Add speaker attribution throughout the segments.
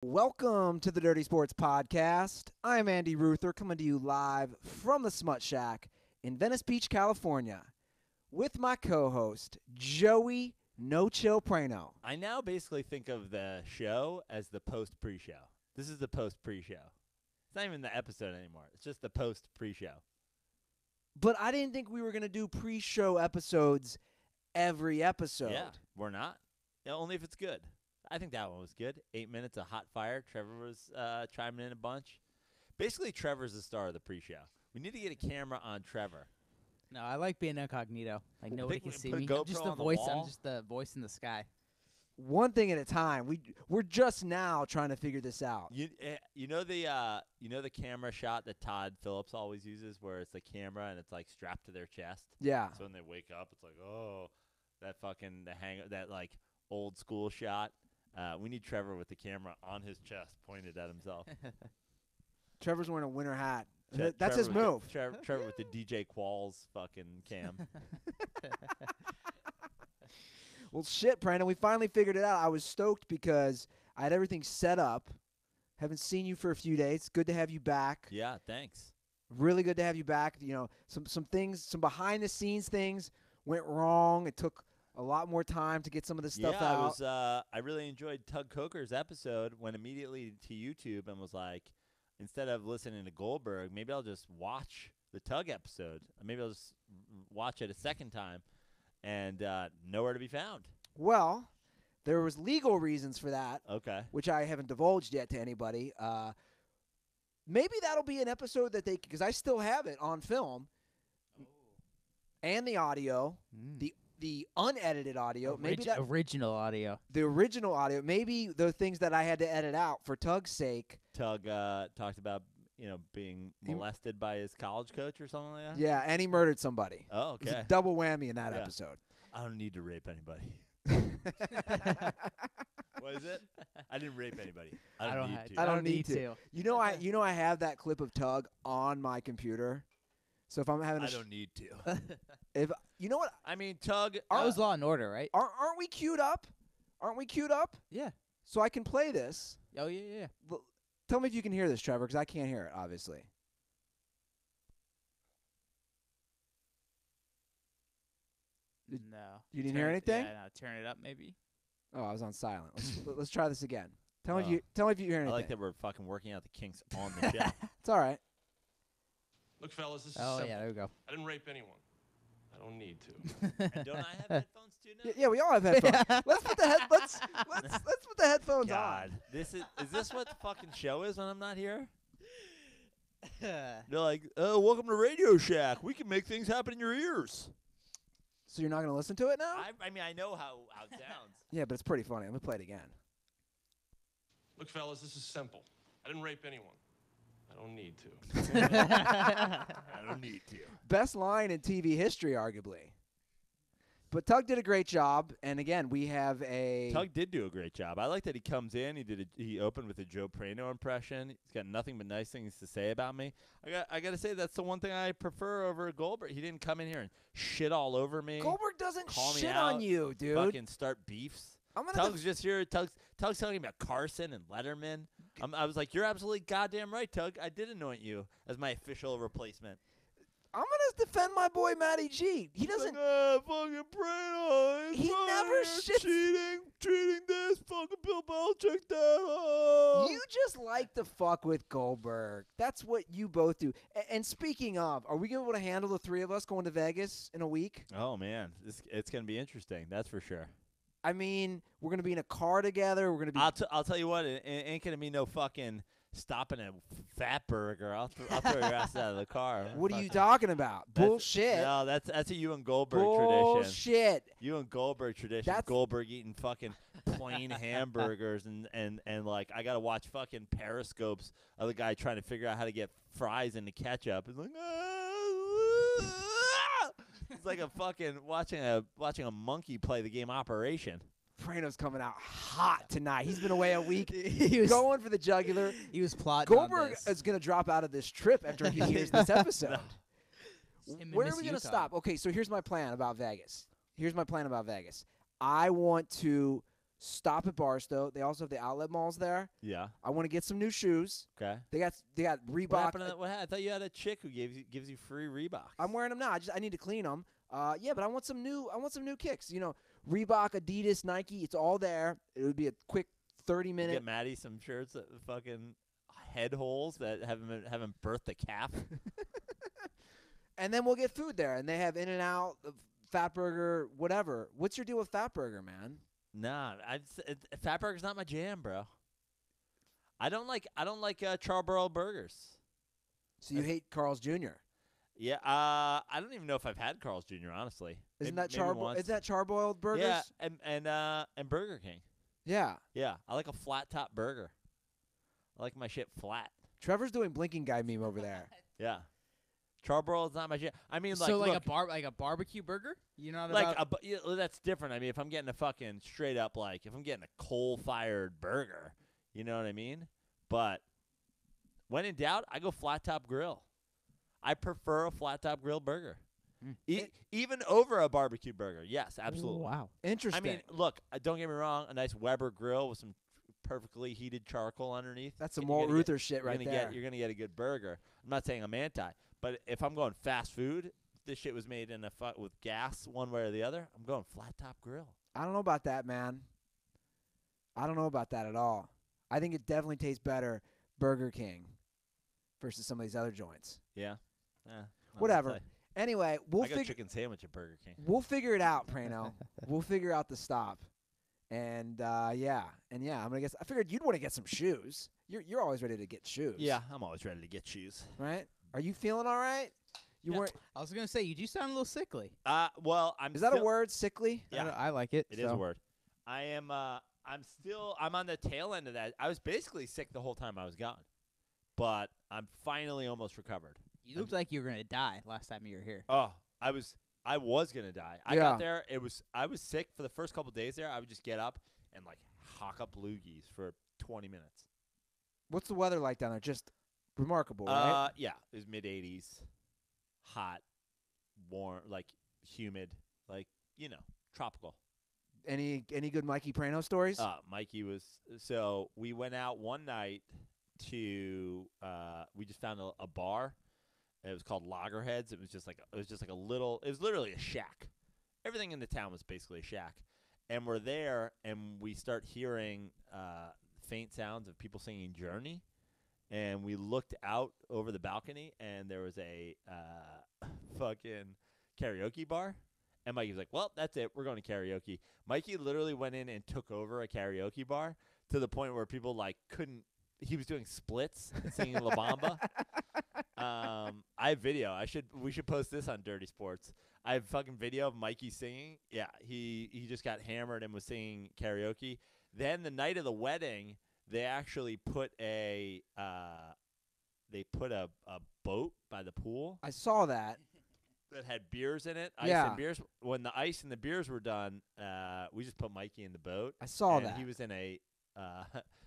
Speaker 1: Welcome to the Dirty Sports Podcast. I'm Andy Ruther, coming to you live from the Smut Shack in Venice Beach, California, with my co-host, Joey No Chill Praino.
Speaker 2: I now basically think of the show as the post-pre-show. This is the post-pre-show. It's not even the episode anymore. It's just the post-pre-show.
Speaker 1: But I didn't think we were going to do pre-show episodes every episode.
Speaker 2: Yeah, we're not. Yeah, only if it's good. I think that one was good. 8 minutes of hot fire. Trevor was chiming in a bunch. Basically, Trevor's the star of the pre-show. We need to get a camera on Trevor.
Speaker 3: No, I like being incognito. Like nobody can see me.
Speaker 2: I'm
Speaker 3: just the voice. I'm just the voice in the sky.
Speaker 1: One thing at a time. We're just now trying to figure this out.
Speaker 2: You know the camera shot that Todd Phillips always uses, where it's the camera and it's like strapped to their chest.
Speaker 1: Yeah.
Speaker 2: So when they wake up, it's like, oh, that like old school shot. We need Trevor with the camera on his chest, pointed at himself.
Speaker 1: Trevor's wearing a winter hat. That's his move.
Speaker 2: Trevor with the DJ Qualls fucking cam.
Speaker 1: Well, shit, Brandon, we finally figured it out. I was stoked because I had everything set up. Haven't seen you for a few days. Good to have you back.
Speaker 2: Yeah, thanks.
Speaker 1: Really good to have you back. You know, some things, some behind-the-scenes things went wrong. It took a lot more time to get some of this stuff out.
Speaker 2: I really enjoyed Tug Coker's episode. Went immediately to YouTube and was like, instead of listening to Goldberg, maybe I'll just watch the Tug episode. Maybe I'll just watch it a second time, and nowhere to be found.
Speaker 1: Well, there was legal reasons for that.
Speaker 2: Okay.
Speaker 1: Which I haven't divulged yet to anybody. Maybe that'll be an episode that because I still have it on film, and the audio, the unedited audio, maybe that
Speaker 3: original audio.
Speaker 1: The original audio, maybe the things that I had to edit out for Tug's sake.
Speaker 2: Tug talked about being molested by his college coach or something like that.
Speaker 1: Yeah, and he murdered somebody.
Speaker 2: Oh, okay.
Speaker 1: It was a double whammy in that episode.
Speaker 2: I don't need to rape anybody. What is it? I didn't rape anybody. I
Speaker 1: don't need to. You know I have that clip of Tug on my computer. So if I'm having
Speaker 2: I don't need to.
Speaker 1: If you know what
Speaker 2: I mean, Tug.
Speaker 3: That was Law and Order, right?
Speaker 1: Aren't we queued up?
Speaker 3: Yeah.
Speaker 1: So I can play this.
Speaker 3: Oh yeah.
Speaker 1: Well, tell me if you can hear this, Trevor, because I can't hear it, obviously.
Speaker 3: No.
Speaker 1: You didn't hear anything?
Speaker 3: Yeah, no. Turn it up, maybe.
Speaker 1: Oh, I was on silent. Let's try this again. Tell me if you hear anything.
Speaker 2: I like that we're fucking working out the kinks on the show.
Speaker 1: It's all right.
Speaker 4: Look, fellas, this is
Speaker 3: simple.
Speaker 4: simple.
Speaker 3: Yeah, there we go.
Speaker 4: I didn't rape anyone. I don't need to.
Speaker 2: And don't I have headphones too now?
Speaker 1: Yeah, we all have headphones. Let's put the headphones
Speaker 2: God,
Speaker 1: on.
Speaker 2: is this what the fucking show is when I'm not here? They're like, oh, welcome to Radio Shack. We can make things happen in your ears.
Speaker 1: So you're not going to listen to it now?
Speaker 2: I mean, I know how it sounds.
Speaker 1: Yeah, but it's pretty funny. I'm going to play it again.
Speaker 4: Look, fellas, this is simple. I didn't rape anyone. I don't need to.
Speaker 2: I don't need to.
Speaker 1: Best line in TV history, arguably. But Tug did a great job, and again, we have a...
Speaker 2: Tug did do a great job. I like that he comes in. He opened with a Joe Praino impression. He's got nothing but nice things to say about me. I got to say, that's the one thing I prefer over Goldberg. He didn't come in here and shit all over me.
Speaker 1: Goldberg doesn't shit
Speaker 2: out,
Speaker 1: on you, dude.
Speaker 2: Fucking start beefs. Tug's just here. Tug's talking about Carson and Letterman. I was like, you're absolutely goddamn right, Tug. I did anoint you as my official replacement.
Speaker 1: I'm going to defend my boy Matty G. He doesn't...
Speaker 2: fucking Praino.
Speaker 1: He never shits...
Speaker 2: Cheating this. Fucking Bill Belichick that.
Speaker 1: You just like to fuck with Goldberg. That's what you both do. And speaking of, are we able to handle the three of us going to Vegas in a week?
Speaker 2: Oh, man. It's going to be interesting. That's for sure.
Speaker 1: I mean, we're going to be in a car together. We're going to be...
Speaker 2: I'll tell you what. It ain't going to be no fucking stopping at Fat Burger. I'll throw your ass out of the car.
Speaker 1: What are you talking about? Bullshit.
Speaker 2: No, that's a you and Goldberg tradition.
Speaker 1: Bullshit.
Speaker 2: You and Goldberg tradition. Goldberg eating fucking plain hamburgers and like I got to watch fucking periscopes of the guy trying to figure out how to get fries into ketchup. It's like... It's like a fucking watching a monkey play the game Operation.
Speaker 1: Praino's coming out hot tonight. He's been away a week. He was going for the jugular.
Speaker 3: He was plotting
Speaker 1: Goldberg is going to drop out of this trip after he hears this episode. Where are we going to stop? Okay, so here's my plan about Vegas. I want to stop at Barstow. They also have the outlet malls there.
Speaker 2: Yeah.
Speaker 1: I want to get some new shoes.
Speaker 2: Okay.
Speaker 1: They got
Speaker 2: What
Speaker 1: Reebok.
Speaker 2: happened to that? I thought you had a chick who gives you free Reeboks.
Speaker 1: I'm wearing them now. I need to clean them. Yeah, but I want some new kicks. Reebok, Adidas, Nike. It's all there. It would be a quick 30-minute.
Speaker 2: Get Maddie some shirts that fucking head holes that haven't birthed a calf.
Speaker 1: And then we'll get food there. And they have In-N-Out, Fat Burger, whatever. What's your deal with Fat Burger, man?
Speaker 2: Nah, Fat Burger's not my jam, bro. I don't like Charborough burgers.
Speaker 1: So you hate Carl's Jr.
Speaker 2: Yeah, I don't even know if I've had Carl's Jr. honestly.
Speaker 1: Isn't
Speaker 2: Maybe
Speaker 1: that charbroiled burgers?
Speaker 2: Yeah, and Burger King.
Speaker 1: Yeah.
Speaker 2: Yeah, I like a flat top burger. I like my shit flat.
Speaker 1: Trevor's doing blinking guy meme over there.
Speaker 2: Yeah. Charbroil is not my shit. I mean,
Speaker 3: So
Speaker 2: look,
Speaker 3: a barbecue burger? You know
Speaker 2: that's different. I mean, if I'm getting a fucking straight up if I'm getting a coal-fired burger, you know what I mean? But when in doubt, I go flat top grill. I prefer a flat top grill burger. Even over a barbecue burger. Yes, absolutely.
Speaker 3: Wow.
Speaker 1: Interesting.
Speaker 2: I mean, look, don't get me wrong, a nice Weber grill with some perfectly heated charcoal underneath.
Speaker 1: That's some Walt Ruther shit right there.
Speaker 2: You're going to get a good burger. I'm not saying I'm anti, but if I'm going fast food, if this shit was made in with gas one way or the other, I'm going flat top grill.
Speaker 1: I don't know about that, man. I don't know about that at all. I think it definitely tastes better Burger King versus some of these other joints.
Speaker 2: Yeah.
Speaker 1: Whatever. Anyway,
Speaker 2: I got a chicken sandwich at Burger King.
Speaker 1: We'll figure it out, Praino. We'll figure out the stop. And I'm gonna guess. I figured you'd want to get some shoes. You're always ready to get shoes.
Speaker 2: Yeah, I'm always ready to get shoes.
Speaker 1: Right? Are you feeling all right? You weren't.
Speaker 3: I was gonna say you do sound a little sickly.
Speaker 2: Well, I'm.
Speaker 1: Is that a word? Sickly?
Speaker 2: Yeah,
Speaker 3: I like it.
Speaker 2: It is a word. I am. I'm on the tail end of that. I was basically sick the whole time I was gone, but I'm finally almost recovered.
Speaker 3: You looked like you were gonna die last time you were here.
Speaker 2: Oh, I was gonna die. I got there. I was sick for the first couple days there. I would just get up and hawk up loogies for 20 minutes.
Speaker 1: What's the weather like down there? Just remarkable, right?
Speaker 2: Yeah, it was mid-80s, hot, warm, humid, tropical.
Speaker 1: Any good Mikey Praino stories?
Speaker 2: Mikey was so we went out one night to we just found a bar. It was called Loggerheads. It was just a little. It was literally a shack. Everything in the town was basically a shack. And we're there, and we start hearing faint sounds of people singing Journey. And we looked out over the balcony, and there was a fucking karaoke bar. And Mikey was like, well, that's it. We're going to karaoke. Mikey literally went in and took over a karaoke bar to the point where people couldn't. He was doing splits and singing La Bamba. I have video. We should post this on Dirty Sports. I have fucking video of Mikey singing. Yeah, he just got hammered and was singing karaoke. Then the night of the wedding, they actually put a boat by the pool.
Speaker 1: I saw that.
Speaker 2: That had beers in it. Ice
Speaker 1: Yeah.
Speaker 2: and beers. When the ice and the beers were done, we just put Mikey in the boat.
Speaker 1: I saw
Speaker 2: and
Speaker 1: that.
Speaker 2: He was in a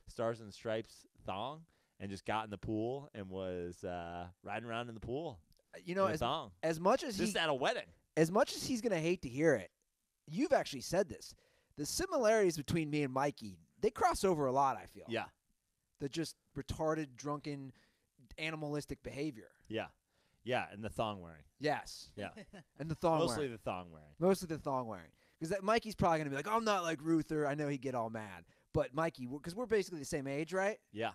Speaker 2: Stars and Stripes thong and just got in the pool and was riding around in the pool.
Speaker 1: As much as
Speaker 2: just at a wedding.
Speaker 1: As much as he's gonna hate to hear it, you've actually said this. The similarities between me and Mikey, they cross over a lot. I feel.
Speaker 2: Yeah.
Speaker 1: The just retarded, drunken, animalistic behavior.
Speaker 2: Yeah. Yeah, and the thong wearing.
Speaker 1: Yes.
Speaker 2: Yeah.
Speaker 1: And the thong
Speaker 2: Mostly
Speaker 1: wearing.
Speaker 2: the thong wearing.
Speaker 1: Mostly the thong wearing. Because Mikey's probably going to be like, I'm not like Ruther. I know he'd get all mad. But Mikey, because we're basically the same age, right?
Speaker 2: Yeah.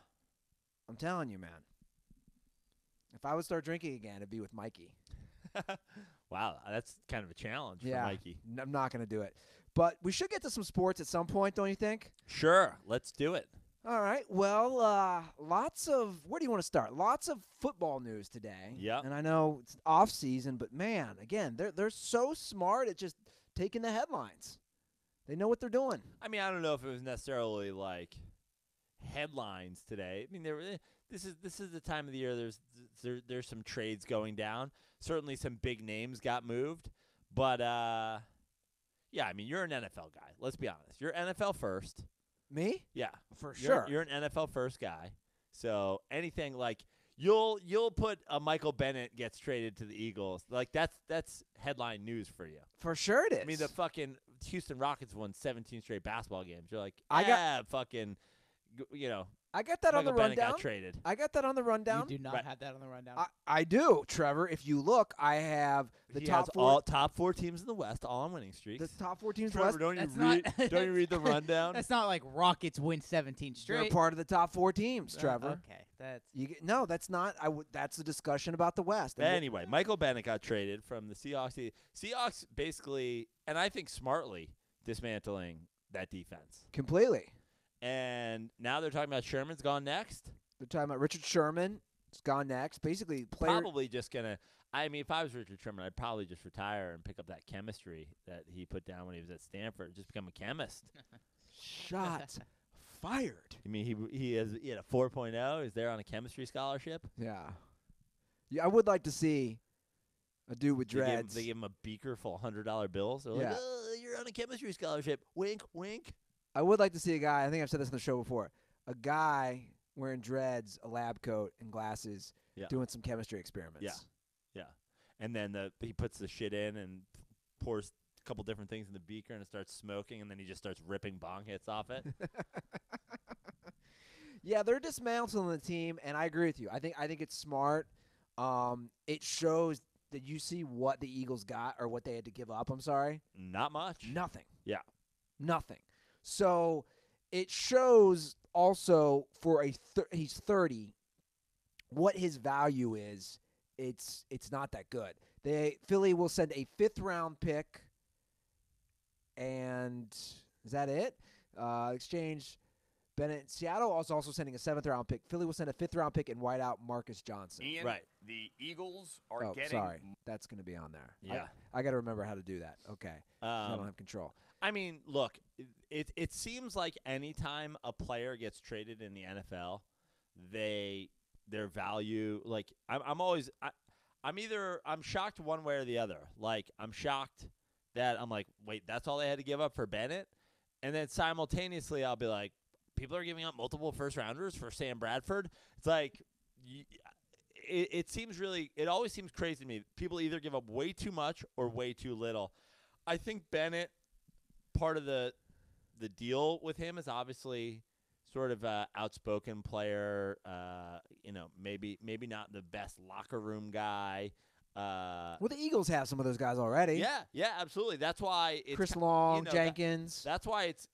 Speaker 1: I'm telling you, man. If I would start drinking again, it'd be with Mikey.
Speaker 2: Wow, that's kind of a challenge for Mikey.
Speaker 1: I'm not going to do it. But we should get to some sports at some point, don't you think?
Speaker 2: Sure. Let's do it.
Speaker 1: All right. Well, where do you want to start? Lots of football news today.
Speaker 2: Yeah.
Speaker 1: And I know it's off season, but man, again, they're so smart at just taking the headlines. They know what they're doing.
Speaker 2: I mean, I don't know if it was necessarily headlines today. I mean, this is the time of the year. There's some trades going down. Certainly, some big names got moved, but yeah. I mean, you're an NFL guy. Let's be honest. You're NFL first.
Speaker 1: Me?
Speaker 2: Yeah,
Speaker 1: for sure.
Speaker 2: You're an NFL first guy. So anything you'll put a Michael Bennett gets traded to the Eagles. That's headline news for you.
Speaker 1: For sure it is.
Speaker 2: I mean, the fucking Houston Rockets won 17 straight basketball games. You're like,
Speaker 1: I got
Speaker 2: fucking, you know.
Speaker 1: I got that on the
Speaker 2: Michael Bennett
Speaker 1: rundown.
Speaker 2: got traded.
Speaker 1: I got that on the rundown.
Speaker 3: You do not
Speaker 2: Right.
Speaker 3: have that on the rundown.
Speaker 1: I do, Trevor. If you look, I have the
Speaker 2: He
Speaker 1: top
Speaker 2: has
Speaker 1: 4.
Speaker 2: all top 4 teams in the West, all on winning streaks.
Speaker 1: The top 4 teams in the
Speaker 2: Trevor,
Speaker 1: West.
Speaker 2: don't you
Speaker 3: That's
Speaker 2: read?
Speaker 3: not-
Speaker 2: Don't you read the rundown?
Speaker 3: That's not like Rockets win 17
Speaker 1: They're
Speaker 3: straight.
Speaker 1: part of the top 4 teams, Trevor.
Speaker 3: Okay, that's
Speaker 1: No, that's not. That's a discussion about the West. And
Speaker 2: Anyway, Michael Bennett got traded from the Seahawks. The Seahawks basically, and I think smartly, dismantling that defense.
Speaker 1: completely.
Speaker 2: And now they're talking about Sherman's gone next.
Speaker 1: They're talking about Richard Sherman. It's gone next. Basically,
Speaker 2: Probably just going to – I mean, if I was Richard Sherman, I'd probably just retire and pick up that chemistry that he put down when he was at Stanford, just become a chemist.
Speaker 1: shots fired.
Speaker 2: I mean, he had a 4.0. He's there on a chemistry scholarship.
Speaker 1: Yeah. I would like to see a dude with dreads.
Speaker 2: They gave him a beaker full of $100 bills. They're
Speaker 1: Yeah.
Speaker 2: like, oh, you're on a chemistry scholarship. Wink, wink.
Speaker 1: I would like to see a guy. I think I've said this on the show before. A guy wearing dreads, a lab coat, and glasses,
Speaker 2: Yeah.
Speaker 1: doing some chemistry experiments.
Speaker 2: Yeah. And then he puts the shit in and pours a couple different things in the beaker and it starts smoking, and then he just starts ripping bong hits off it.
Speaker 1: Yeah, they're dismantling the team, and I agree with you. I think it's smart. It shows that you see what the Eagles got or what they had to give up. I'm sorry.
Speaker 2: Not much.
Speaker 1: Nothing.
Speaker 2: Yeah.
Speaker 1: Nothing. So it shows also for he's 30, what his value is. It's not that good. Philly will send a 5th round pick, and is that it? Exchange Bennett. Seattle is also sending a 7th round pick. Philly will send a 5th round pick and white out Marcus Johnson.
Speaker 5: Ian,
Speaker 2: Right.
Speaker 5: the Eagles are
Speaker 1: Oh,
Speaker 5: getting
Speaker 1: sorry, that's going to be on there.
Speaker 2: Yeah.
Speaker 1: I got to remember how to do that. Okay, I don't have control.
Speaker 2: I mean, look, it seems like anytime a player gets traded in the NFL, their value, like I'm shocked one way or the other. Like, I'm shocked that I'm like, wait, that's all they had to give up for Bennett? And then simultaneously I'll be like, people are giving up multiple first-rounders for Sam Bradford? It's like, it always seems crazy to me. People either give up way too much or way too little. I think Bennett, part of the deal with him is obviously sort of a outspoken player, maybe not the best locker room guy.
Speaker 1: Well, the Eagles have some of those guys already.
Speaker 2: Yeah, absolutely. That's why it's
Speaker 1: Chris Long,
Speaker 2: that-
Speaker 1: Jenkins.
Speaker 2: that's why it's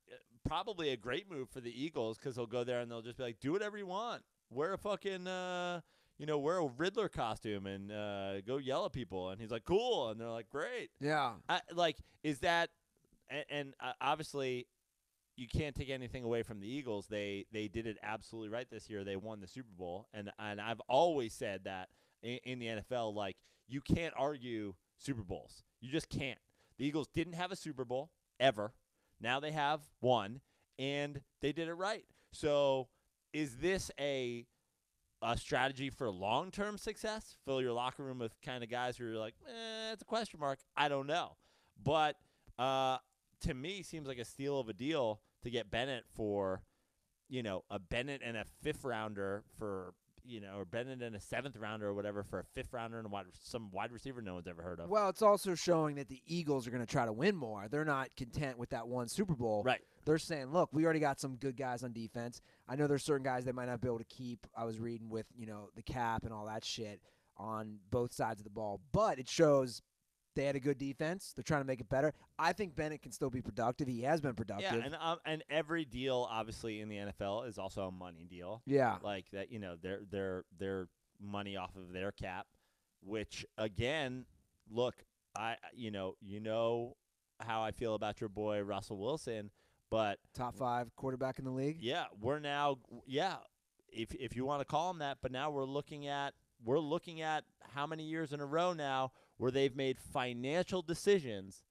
Speaker 2: probably a great move for the Eagles, because they'll go there and they'll just be like, do whatever you want. Wear a fucking, wear a Riddler costume and go yell at people. And he's like, cool. And they're like, great.
Speaker 1: Yeah.
Speaker 2: Is that – and obviously you can't take anything away from the Eagles. They did it absolutely right this year. They won the Super Bowl. And I've always said that in the NFL, like, you can't argue Super Bowls. You just can't. The Eagles didn't have a Super Bowl ever. Now they have one, and they did it right. So is this a strategy for long-term success? Fill your locker room with kind of guys who are like, it's a question mark. I don't know. But to me, seems like a steal of a deal to get Bennett for, a Bennett and a 5th rounder for, or Bennett and a 7th rounder or whatever for a 5th rounder and some wide receiver no one's ever heard of.
Speaker 1: Well, it's also showing that the Eagles are going to try to win more. They're not content with that one Super Bowl.
Speaker 2: Right.
Speaker 1: They're saying, look, we already got some good guys on defense. I know there's certain guys they might not be able to keep. I was reading with, the cap and all that shit on both sides of the ball. But it shows they had a good defense. They're trying to make it better. I think Bennett can still be productive. He has been productive.
Speaker 2: Yeah, and every deal, obviously, in the NFL is also a money deal.
Speaker 1: Yeah.
Speaker 2: Like that, their money off of their cap, which, again, look, how I feel about your boy Russell Wilson, but
Speaker 1: Top 5 quarterback in the league.
Speaker 2: yeah, we're now, if you want to call him that, but now we're looking at how many years in a row now where they've made financial decisions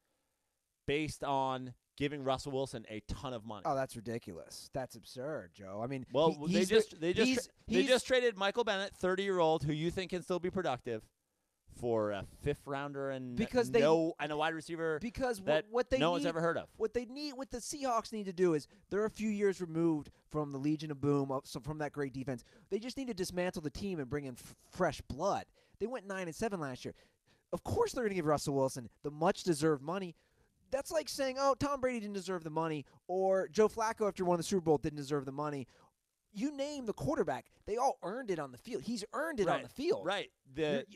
Speaker 2: based on giving Russell Wilson a ton of money.
Speaker 1: Oh, that's ridiculous. That's absurd, Joe. I mean,
Speaker 2: Well, they just traded Michael Bennett, 30-year-old, who you think can still be productive, for a 5th rounder and a wide receiver
Speaker 1: because
Speaker 2: that
Speaker 1: what they
Speaker 2: no
Speaker 1: need,
Speaker 2: one's ever heard of.
Speaker 1: What the Seahawks need to do is they're a few years removed from the Legion of Boom, from that great defense. They just need to dismantle the team and bring in fresh blood. They went 9-7 last year. Of course, they're going to give Russell Wilson the much-deserved money. That's like saying, oh, Tom Brady didn't deserve the money, or Joe Flacco after won the Super Bowl didn't deserve the money. You name the quarterback, they all earned it on the field. He's earned it on the field.
Speaker 2: Right.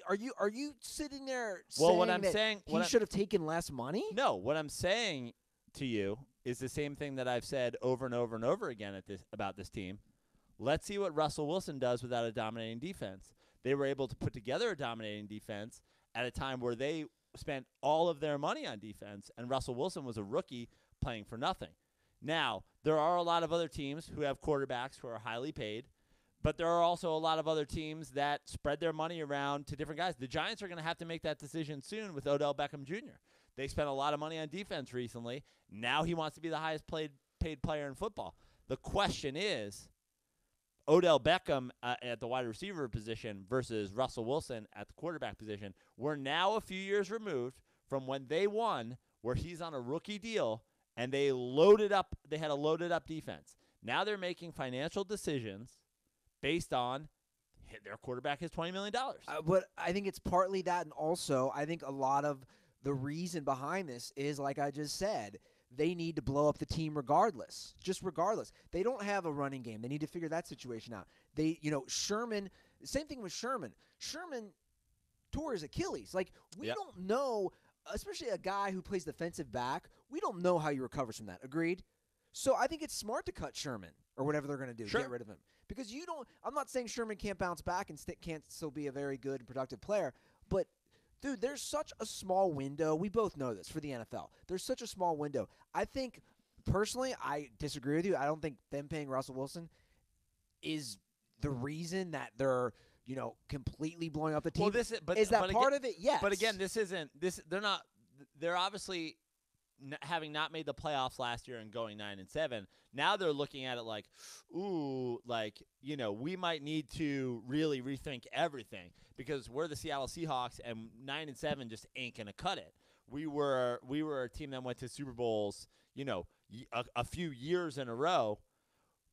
Speaker 1: Are you sitting there
Speaker 2: saying
Speaker 1: he should have taken less money?
Speaker 2: No, what I'm saying to you is the same thing that I've said over and over and over again about this team. Let's see what Russell Wilson does without a dominating defense. They were able to put together a dominating defense at a time where they spent all of their money on defense, and Russell Wilson was a rookie playing for nothing. Now, there are a lot of other teams who have quarterbacks who are highly paid, but there are also a lot of other teams that spread their money around to different guys. The Giants are going to have to make that decision soon with Odell Beckham Jr. They spent a lot of money on defense recently. Now he wants to be the highest paid player in football. The question is, Odell Beckham at the wide receiver position versus Russell Wilson at the quarterback position. We're now a few years removed from when they won, where he's on a rookie deal, and they had a loaded up defense. Now they're making financial decisions based on their quarterback is $20 million.
Speaker 1: But I think it's partly that, and also I think a lot of the reason behind this is, like I just said, they need to blow up the team regardless. They don't have a running game. They need to figure that situation out. Sherman, same thing with Sherman. Sherman tore his Achilles. We don't know, especially a guy who plays defensive back, we don't know how he recovers from that. Agreed? So I think it's smart to cut Sherman or whatever they're going to do, get rid of him. Because I'm not saying Sherman can't bounce back and can't still be a very good and productive player, but dude, there's such a small window. We both know this for the NFL. There's such a small window. I think, personally, I disagree with you. I don't think them paying Russell Wilson is the reason that they're, completely blowing up the team.
Speaker 2: Well,
Speaker 1: is that part of it? Yes.
Speaker 2: But again, they're obviously having not made the playoffs last year and going 9-7. Now they're looking at it like, we might need to really rethink everything because we're the Seattle Seahawks and 9-7 just ain't gonna cut it. We were a team that went to Super Bowls, a few years in a row.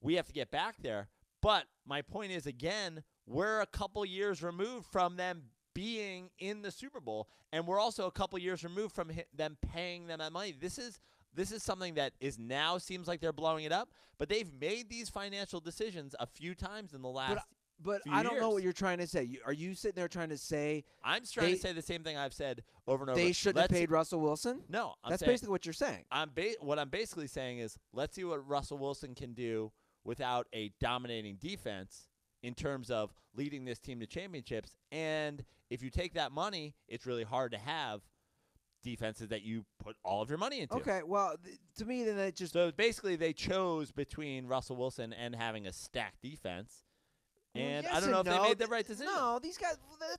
Speaker 2: We have to get back there. But my point is, again, we're a couple years removed from them being in the Super Bowl, and we're also a couple years removed from them paying them that money. This is something that is now seems like they're blowing it up, but they've made these financial decisions a few times in the last
Speaker 1: But
Speaker 2: few
Speaker 1: I don't know
Speaker 2: years.
Speaker 1: what you're trying to say. Are you sitting there trying to say
Speaker 2: I'm just trying to say the same thing I've said over and over.
Speaker 1: they shouldn't have paid Russell Wilson?
Speaker 2: No,
Speaker 1: that's basically what you're saying.
Speaker 2: What I'm basically saying is let's see what Russell Wilson can do without a dominating defense in terms of leading this team to championships. And if you take that money, it's really hard to have defenses that you put all of your money into.
Speaker 1: Okay, well, to me, then it just...
Speaker 2: So basically they chose between Russell Wilson and having a stacked defense. And
Speaker 1: yes
Speaker 2: I don't know if
Speaker 1: no.
Speaker 2: they made the right decision.
Speaker 1: No, these guys,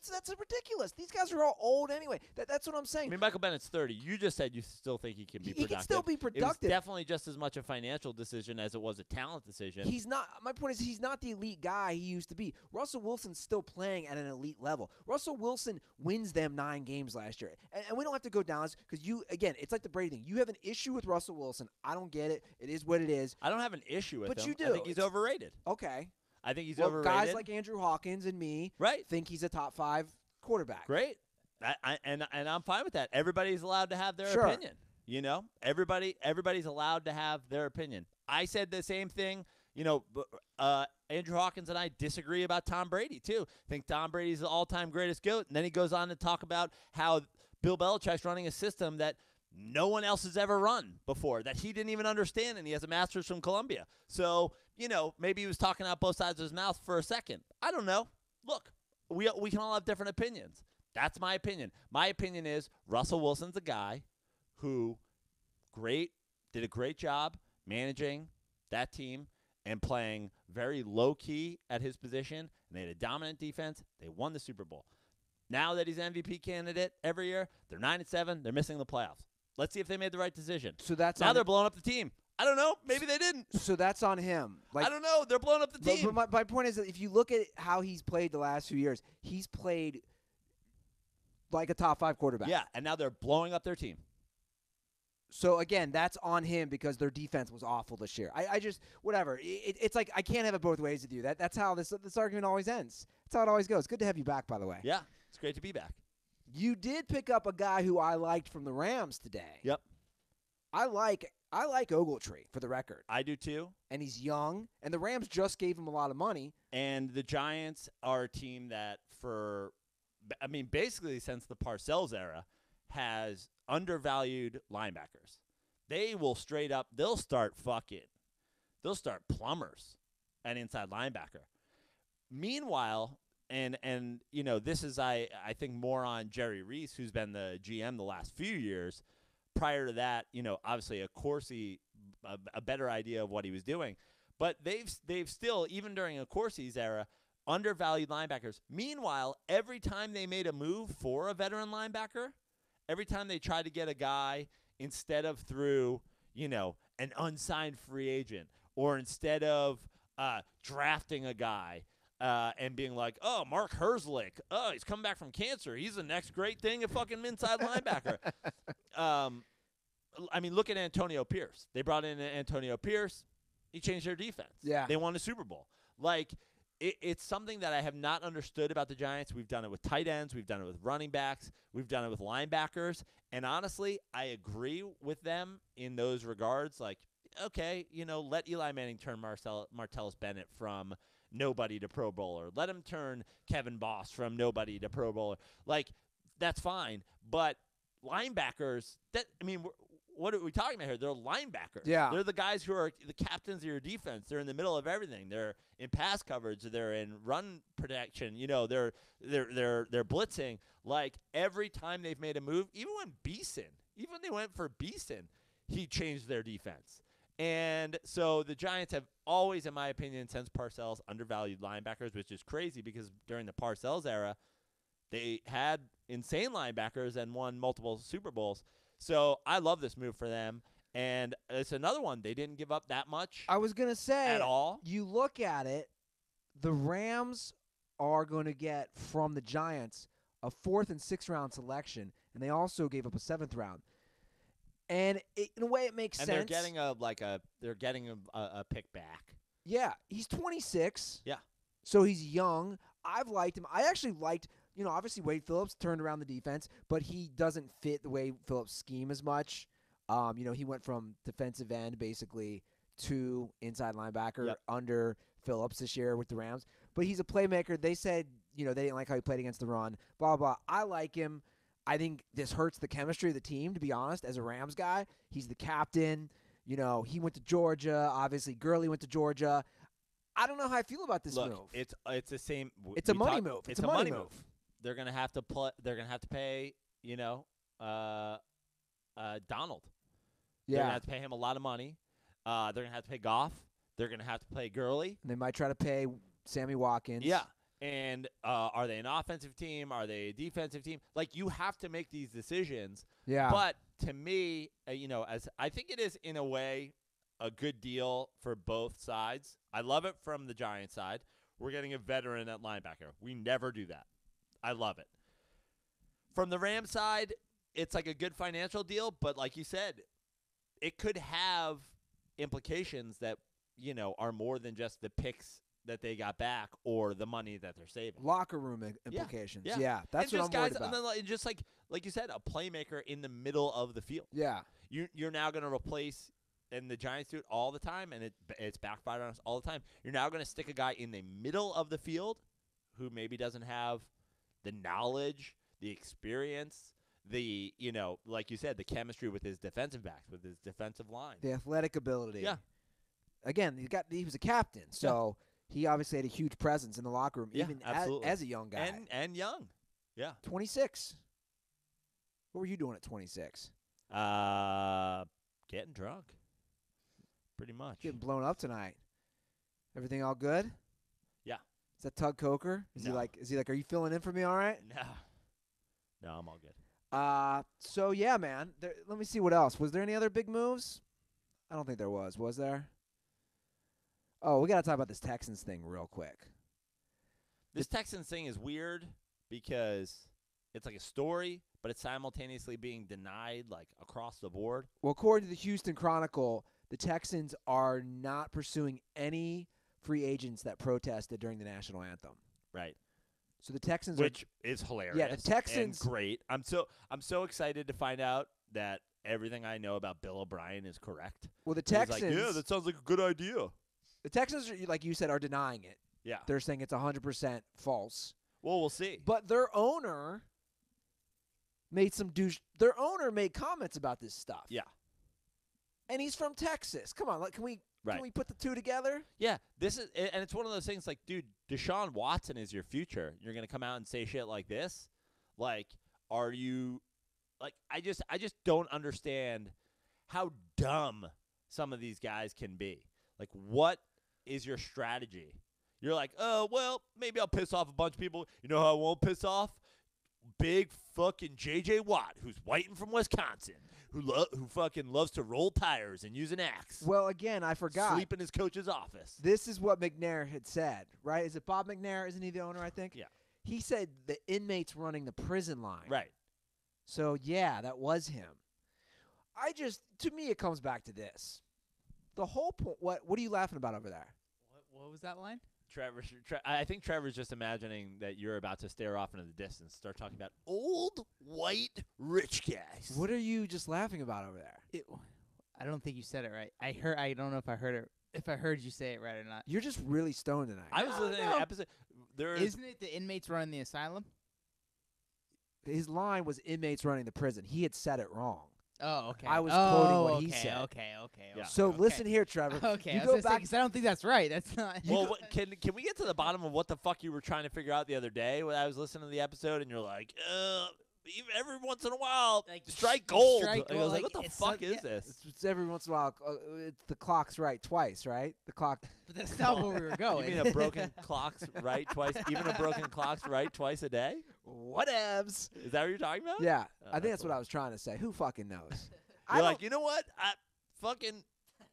Speaker 1: that's ridiculous. These guys are all old anyway. That's what I'm saying.
Speaker 2: I mean, Michael Bennett's 30. You just said you still think he can be productive.
Speaker 1: He can still be productive.
Speaker 2: It was definitely just as much a financial decision as it was a talent decision.
Speaker 1: He's not. My point is he's not the elite guy he used to be. Russell Wilson's still playing at an elite level. Russell Wilson wins them 9 games last year. And we don't have to go down because it's like the Brady thing. You have an issue with Russell Wilson. I don't get it. It is what it is.
Speaker 2: I don't have an issue with him.
Speaker 1: But you do.
Speaker 2: I think he's overrated.
Speaker 1: Okay.
Speaker 2: I think he's overrated.
Speaker 1: Guys like Andrew Hawkins and me think he's a top 5 quarterback.
Speaker 2: Great. And I'm fine with that. Everybody's allowed to have their opinion. Everybody's allowed to have their opinion. I said the same thing. Andrew Hawkins and I disagree about Tom Brady, too. Think Tom Brady's the all-time greatest GOAT. And then he goes on to talk about how Bill Belichick's running a system that no one else has ever run before, that he didn't even understand, and he has a master's from Columbia. So, maybe he was talking out both sides of his mouth for a second. I don't know. Look, we can all have different opinions. That's my opinion. My opinion is Russell Wilson's a guy who did a great job managing that team and playing very low-key at his position, and they had a dominant defense. They won the Super Bowl. Now that he's an MVP candidate every year, they're 9-7. They're missing the playoffs. Let's see if they made the right decision.
Speaker 1: So that's
Speaker 2: now they're blowing up the team. I don't know. Maybe they didn't.
Speaker 1: So that's on him.
Speaker 2: I don't know. They're blowing up the team.
Speaker 1: But my point is that if you look at how he's played the last few years, he's played like a top 5 quarterback.
Speaker 2: Yeah, and now they're blowing up their team.
Speaker 1: So, again, that's on him because their defense was awful this year. I just – whatever. It's like I can't have it both ways with you. That's how this argument always ends. That's how it always goes. Good to have you back, by the way.
Speaker 2: Yeah, it's great to be back.
Speaker 1: You did pick up a guy who I liked from the Rams today.
Speaker 2: Yep.
Speaker 1: I like Ogletree, for the record.
Speaker 2: I do too.
Speaker 1: And he's young, and the Rams just gave him a lot of money.
Speaker 2: And the Giants are a team that basically since the Parcells era, has undervalued linebackers. They will they'll start plumbers at inside linebacker. Meanwhile, and this is I think more on Jerry Reese, who's been the GM the last few years. Prior to that, obviously a Corsi, a better idea of what he was doing. But they've still, even during a Corsi's era, undervalued linebackers. Meanwhile, every time they made a move for a veteran linebacker, every time they tried to get a guy instead of through, an unsigned free agent, or instead of drafting a guy and being like, oh, Mark Herzlich, oh, he's come back from cancer. He's the next great thing, a fucking inside linebacker. Look at Antonio Pierce. They brought in Antonio Pierce. He changed their defense. Yeah. They won the Super Bowl. It's something that I have not understood about the Giants. We've done it with tight ends. We've done it with running backs. We've done it with linebackers. And honestly, I agree with them in those regards. Okay, let Eli Manning turn Martellus Bennett from nobody to Pro Bowler. Let him turn Kevin Boss from nobody to Pro Bowler. That's fine. But linebackers, what are we talking about here? They're linebackers. Yeah. They're the guys who are the captains of your defense. They're in the middle of everything. They're in pass coverage. They're in run protection. They're blitzing. Every time they've made a move, even when they went for Beeson, he changed their defense. And so the Giants have always, in my opinion, since Parcells, undervalued linebackers, which is crazy because during the Parcells era, they had insane linebackers and won multiple Super Bowls. So I love this move for them. And it's another one. They didn't give up that much.
Speaker 1: I was going to say,
Speaker 2: at all.
Speaker 1: You look at it, the Rams are going to get from the Giants a 4th and 6th round selection, and they also gave up a 7th round. And in a way, it makes sense.
Speaker 2: And they're getting a pick back.
Speaker 1: Yeah, he's 26.
Speaker 2: Yeah,
Speaker 1: so he's young. I've liked him. I actually liked, obviously Wade Phillips turned around the defense, but he doesn't fit the Wade Phillips scheme as much. He went from defensive end basically to inside linebacker under Phillips this year with the Rams. But he's a playmaker. They said, they didn't like how he played against the run. Blah blah. I like him. I think this hurts the chemistry of the team, to be honest, as a Rams guy. He's the captain. He went to Georgia. Obviously, Gurley went to Georgia. I don't know how I feel about this move.
Speaker 2: It's the same.
Speaker 1: It's a money move. It's a money move.
Speaker 2: They're gonna have to They're gonna have to pay. Donald. Yeah. They're gonna have to pay him a lot of money. They're gonna have to pay Goff. They're gonna have to pay Gurley.
Speaker 1: And they might try to pay Sammy Watkins.
Speaker 2: Yeah. And are they an offensive team? Are they a defensive team? You have to make these decisions.
Speaker 1: Yeah.
Speaker 2: But to me, as I think it is in a way a good deal for both sides. I love it from the Giants side. We're getting a veteran at linebacker. We never do that. I love it. From the Rams side, it's a good financial deal, but like you said, it could have implications that, are more than just the picks that they got back or the money that they're saving.
Speaker 1: Locker room implications.
Speaker 2: Yeah.
Speaker 1: That's what I'm worried about.
Speaker 2: And then just like you said, a playmaker in the middle of the field.
Speaker 1: Yeah.
Speaker 2: You're now going to replace, and the Giants do it all the time, and it's backfired on us all the time. You're now going to stick a guy in the middle of the field who maybe doesn't have the knowledge, the experience, like you said, the chemistry with his defensive backs, with his defensive line.
Speaker 1: The athletic ability.
Speaker 2: Yeah.
Speaker 1: Again, he was a captain, so he obviously had a huge presence in the locker room, even as a young guy.
Speaker 2: And young. Yeah.
Speaker 1: 26. What were you doing at 26?
Speaker 2: Getting drunk. Pretty much.
Speaker 1: Getting blown up tonight. Everything all good?
Speaker 2: Yeah.
Speaker 1: Is that Tug Coker? Is he like, are you filling in for me all right?
Speaker 2: No, I'm all good.
Speaker 1: So yeah, man. Let me see what else. Was there any other big moves? I don't think there was. Was there? Oh, we got to talk about this Texans thing real quick.
Speaker 2: This Texans thing is weird because it's like a story, but it's simultaneously being denied across the board.
Speaker 1: Well, according to the Houston Chronicle, the Texans are not pursuing any free agents that protested during the national anthem.
Speaker 2: Right.
Speaker 1: So the Texans
Speaker 2: which is hilarious.
Speaker 1: Yeah, the Texans
Speaker 2: and great. I'm so excited to find out that everything I know about Bill O'Brien is correct.
Speaker 1: Well, the
Speaker 2: He's
Speaker 1: Texans,
Speaker 2: like, yeah, that sounds like a good idea.
Speaker 1: the Texans, like you said, are denying it.
Speaker 2: Yeah.
Speaker 1: They're saying it's 100% false.
Speaker 2: Well, we'll see.
Speaker 1: But their owner made Their owner made comments about this stuff.
Speaker 2: Yeah.
Speaker 1: And he's from Texas. Come on, can we
Speaker 2: Right.
Speaker 1: can we put the two together?
Speaker 2: Yeah, and it's one of those things like, dude, Deshaun Watson is your future. You're going to come out and say shit like this? Like, are you like I just don't understand how dumb some of these guys can be. Like, what is your strategy? You're like, "Oh, well, maybe I'll piss off a bunch of people." You know how I won't piss off? Big fucking J.J. Watt, who's white and from Wisconsin, who fucking loves to roll tires and use an axe.
Speaker 1: Well, again, I forgot.
Speaker 2: Sleep in his coach's office.
Speaker 1: This is what McNair had said, right? Is it Bob McNair? Isn't he the owner, I think?
Speaker 2: Yeah.
Speaker 1: He said the inmates running the prison line.
Speaker 2: Right.
Speaker 1: So, yeah, that was him. To me, it comes back to this. The whole point, what are you laughing about over there?
Speaker 3: What was that line?
Speaker 2: I think Trevor's just imagining that you're about to stare off into the distance, start talking about old white rich guys.
Speaker 1: What are you just laughing about over there?
Speaker 3: I don't think you said it right. I don't know if I heard it. If I heard you say it right or not.
Speaker 1: You're just really stoned tonight.
Speaker 2: I was listening to the episode.
Speaker 3: Isn't it the inmates running the asylum?
Speaker 1: His line was inmates running the prison. He had said it wrong.
Speaker 3: Oh, okay.
Speaker 1: I was quoting what he
Speaker 3: okay,
Speaker 1: said.
Speaker 3: Okay.
Speaker 2: Yeah.
Speaker 1: So
Speaker 3: okay.
Speaker 1: listen here, Trevor.
Speaker 3: Okay,
Speaker 1: You
Speaker 3: I was
Speaker 1: go
Speaker 3: gonna say,
Speaker 1: back.
Speaker 3: 'cause I don't think that's right. That's not.
Speaker 2: Well, can we get to the bottom of what the fuck you were trying to figure out the other day when I was listening to the episode and you're like, every once in a while,
Speaker 3: Like,
Speaker 2: strike gold.
Speaker 3: strike
Speaker 2: And I was
Speaker 3: gold,
Speaker 2: like, what the
Speaker 3: it's
Speaker 2: fuck
Speaker 3: so-
Speaker 2: is
Speaker 3: yeah.
Speaker 2: this?
Speaker 1: It's every once in a while. The clock's right twice, right? The clock.
Speaker 3: But that's not where we were
Speaker 2: You
Speaker 3: going.
Speaker 2: mean a broken clock's right twice? Even a broken clock's right twice a day?
Speaker 1: Whatevs.
Speaker 2: Is that what you're talking about?
Speaker 1: Yeah,
Speaker 2: Oh,
Speaker 1: I think that's
Speaker 2: cool.
Speaker 1: what I was trying to say. Who fucking knows?
Speaker 2: You're like, you know what?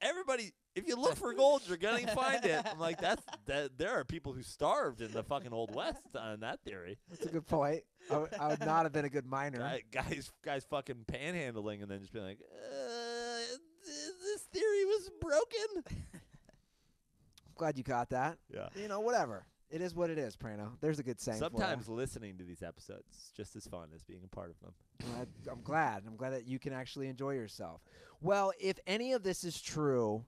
Speaker 2: Everybody, if you look for gold, you're going to find it. I'm like, there are people who starved in the fucking Old West on that theory.
Speaker 1: That's a good point. I would not have been a good miner.
Speaker 2: Guys fucking panhandling and then just being like, this theory was broken.
Speaker 1: I'm glad you caught that.
Speaker 2: Yeah.
Speaker 1: You know, whatever. It is what it is, Praino. There's a good saying. for ya.
Speaker 2: Sometimes listening to these episodes is just as fun as being a part of them.
Speaker 1: I'm glad. I'm glad that you can actually enjoy yourself. Well, if any of this is true,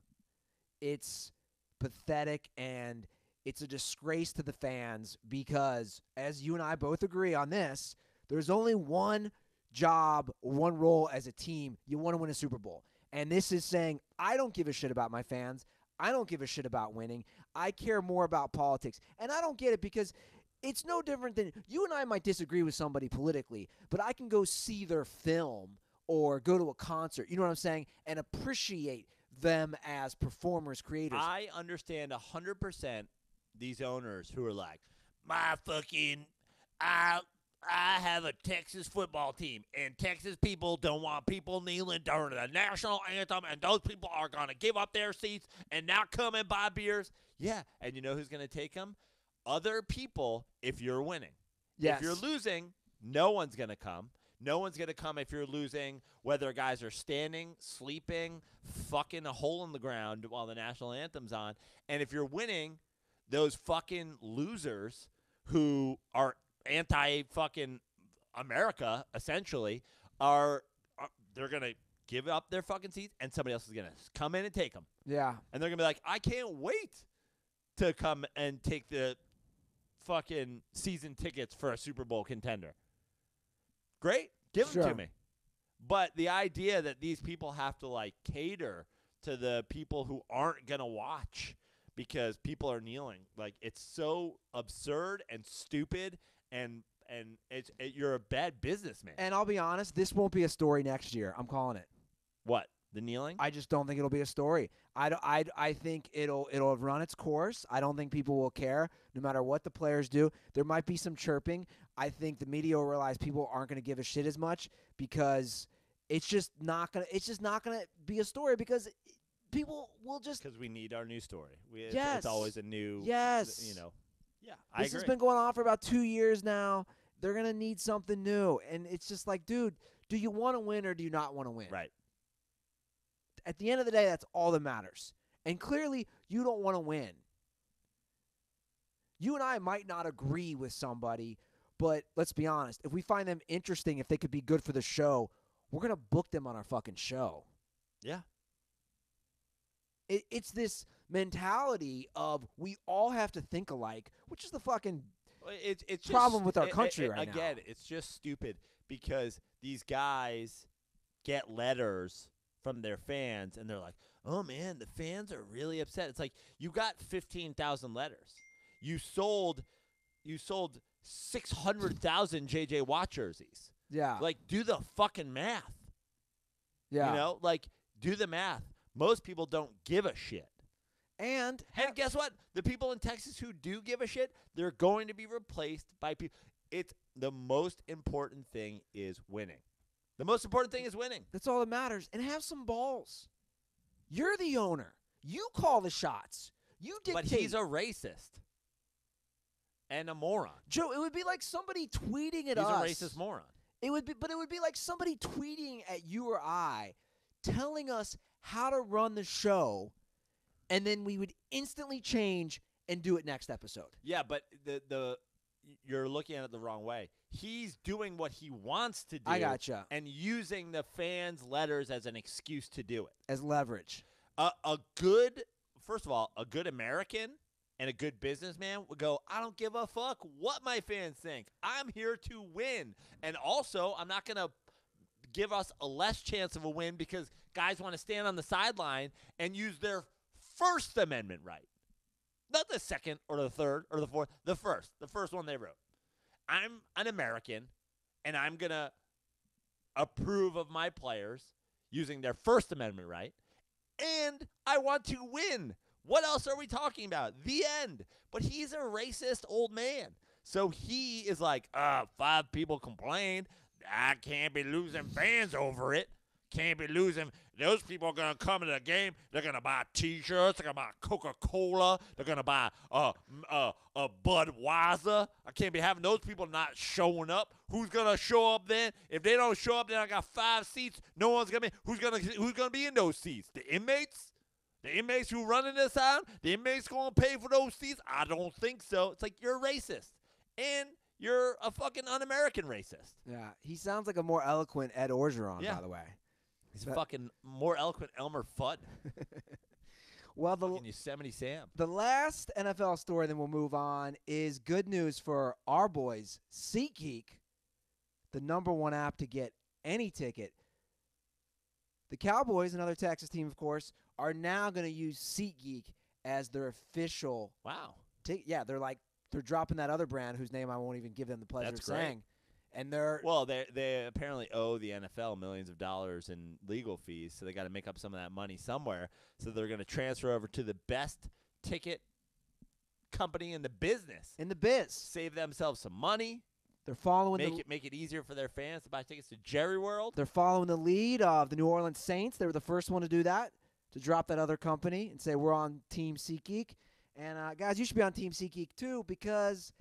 Speaker 1: it's pathetic and it's a disgrace to the fans because, as you and I both agree on this, there's only one job, one role as a team. You want to win a Super Bowl. And this is saying, I don't give a shit about my fans. I don't give a shit about winning. I care more about politics. And I don't get it because it's no different than you and I might disagree with somebody politically, but I can go see their film or go to a concert, you know what I'm saying, and appreciate them as performers, creators.
Speaker 2: I understand 100% these owners who are like, my fucking, I have a Texas football team, and Texas people don't want people kneeling during the national anthem, and those people are going to give up their seats and not come and buy beers. Yeah, and you know who's going to take them? Other people if you're winning.
Speaker 1: Yes.
Speaker 2: If you're losing, no one's going to come. No one's going to come if you're losing, whether guys are standing, sleeping, fucking a hole in the ground while the national anthem's on. And if you're winning, those fucking losers who are anti-fucking America, essentially, they're going to give up their fucking seats, and somebody else is going to come in and take them.
Speaker 1: Yeah.
Speaker 2: And they're going to be like, I can't wait to come and take the fucking season tickets for a Super Bowl contender. Great. Give them
Speaker 1: Sure.
Speaker 2: to me. But the idea that these people have to, like, cater to the people who aren't going to watch because people are kneeling, like, it's so absurd and stupid, and you're a bad businessman.
Speaker 1: And I'll be honest, this won't be a story next year. I'm calling it.
Speaker 2: What? The kneeling?
Speaker 1: I just don't think it'll be a story. I think it'll have run its course. I don't think people will care no matter what the players do. There might be some chirping. I think the media will realize people aren't going to give a shit as much because it's just not going to be a story because people will just
Speaker 2: Because we need our new story.
Speaker 1: Yes.
Speaker 2: It's always a new,
Speaker 1: Yes.
Speaker 2: you know. Yeah, I
Speaker 1: This
Speaker 2: agree.
Speaker 1: has been going on for about 2 years now. They're going to need something new. And it's just like, dude, do you want to win or do you not want to win?
Speaker 2: Right.
Speaker 1: At the end of the day, that's all that matters. And clearly, you don't want to win. You and I might not agree with somebody, but let's be honest. If we find them interesting, if they could be good for the show, we're going to book them on our fucking show.
Speaker 2: Yeah.
Speaker 1: It's this mentality of we all have to think alike, which is the fucking
Speaker 2: It's
Speaker 1: problem
Speaker 2: just,
Speaker 1: with our country right now.
Speaker 2: Again, it's just stupid because these guys get letters from their fans, and they're like, oh, man, the fans are really upset. It's like you got 15,000 letters. You sold 600,000 J.J. Watt jerseys.
Speaker 1: Yeah.
Speaker 2: Like, do the fucking math.
Speaker 1: Yeah.
Speaker 2: You know? Like, do the math. Most people don't give a shit.
Speaker 1: And
Speaker 2: guess what? The people in Texas who do give a shit, they're going to be replaced by people. It's the most important thing is winning. The most important thing is winning.
Speaker 1: that's all that matters. And have some balls. You're the owner. You call the shots. You dictate.
Speaker 2: But he's a racist and a moron.
Speaker 1: Joe, it would be like somebody tweeting at
Speaker 2: He's
Speaker 1: us.
Speaker 2: a racist moron.
Speaker 1: It would be like somebody tweeting at you or I, telling us how to run the show, and then we would instantly change and do it next episode.
Speaker 2: Yeah, but the you're looking at it the wrong way. He's doing what he wants to do.
Speaker 1: I gotcha.
Speaker 2: And using the fans' letters as an excuse to do it.
Speaker 1: As leverage.
Speaker 2: First of all, a good American and a good businessman would go, I don't give a fuck what my fans think. I'm here to win. And also, I'm not going to give us a less chance of a win because guys want to stand on the sideline and use their First Amendment right. Not the second or the third or the fourth. The first one they wrote. I'm an American, and I'm going to approve of my players using their First Amendment right, and I want to win. What else are we talking about? The end. But he's a racist old man. So he is like, 5 people complained. I can't be losing fans over it. Can't be losing. Those people are going to come to the game. They're going to buy T-shirts. They're going to buy Coca-Cola. They're going to buy a Budweiser. I can't be having those people not showing up. Who's going to show up then? If they don't show up, then I got 5 seats. No one's going to be. Who's going to be in those seats? The inmates? The inmates who running this out? The inmates going to pay for those seats? I don't think so. It's like you're racist. And you're a fucking un-American racist.
Speaker 1: Yeah, he sounds like a more eloquent Ed Orgeron,
Speaker 2: Yeah.
Speaker 1: by the way.
Speaker 2: He's fucking more eloquent Elmer Fudd.
Speaker 1: Well,
Speaker 2: Fucking Yosemite Sam.
Speaker 1: the last NFL story, then we'll move on, is good news for our boys. SeatGeek, the #1 app to get any ticket. The Cowboys, another Texas team, of course, are now going to use SeatGeek as their official
Speaker 2: Wow.
Speaker 1: ticket. Yeah, they're dropping that other brand whose name I won't even give them the pleasure
Speaker 2: That's
Speaker 1: of
Speaker 2: great.
Speaker 1: saying. And they're
Speaker 2: Well, they apparently owe the NFL millions of dollars in legal fees, so they got to make up some of that money somewhere. So they're going to transfer over to the best ticket company in the business.
Speaker 1: in the biz.
Speaker 2: Save themselves some money.
Speaker 1: They're following
Speaker 2: Make it easier for their fans to buy tickets to Jerry World.
Speaker 1: They're following the lead of the New Orleans Saints. They were the first one to do that, to drop that other company and say we're on Team SeatGeek. And guys, you should be on Team SeatGeek too because,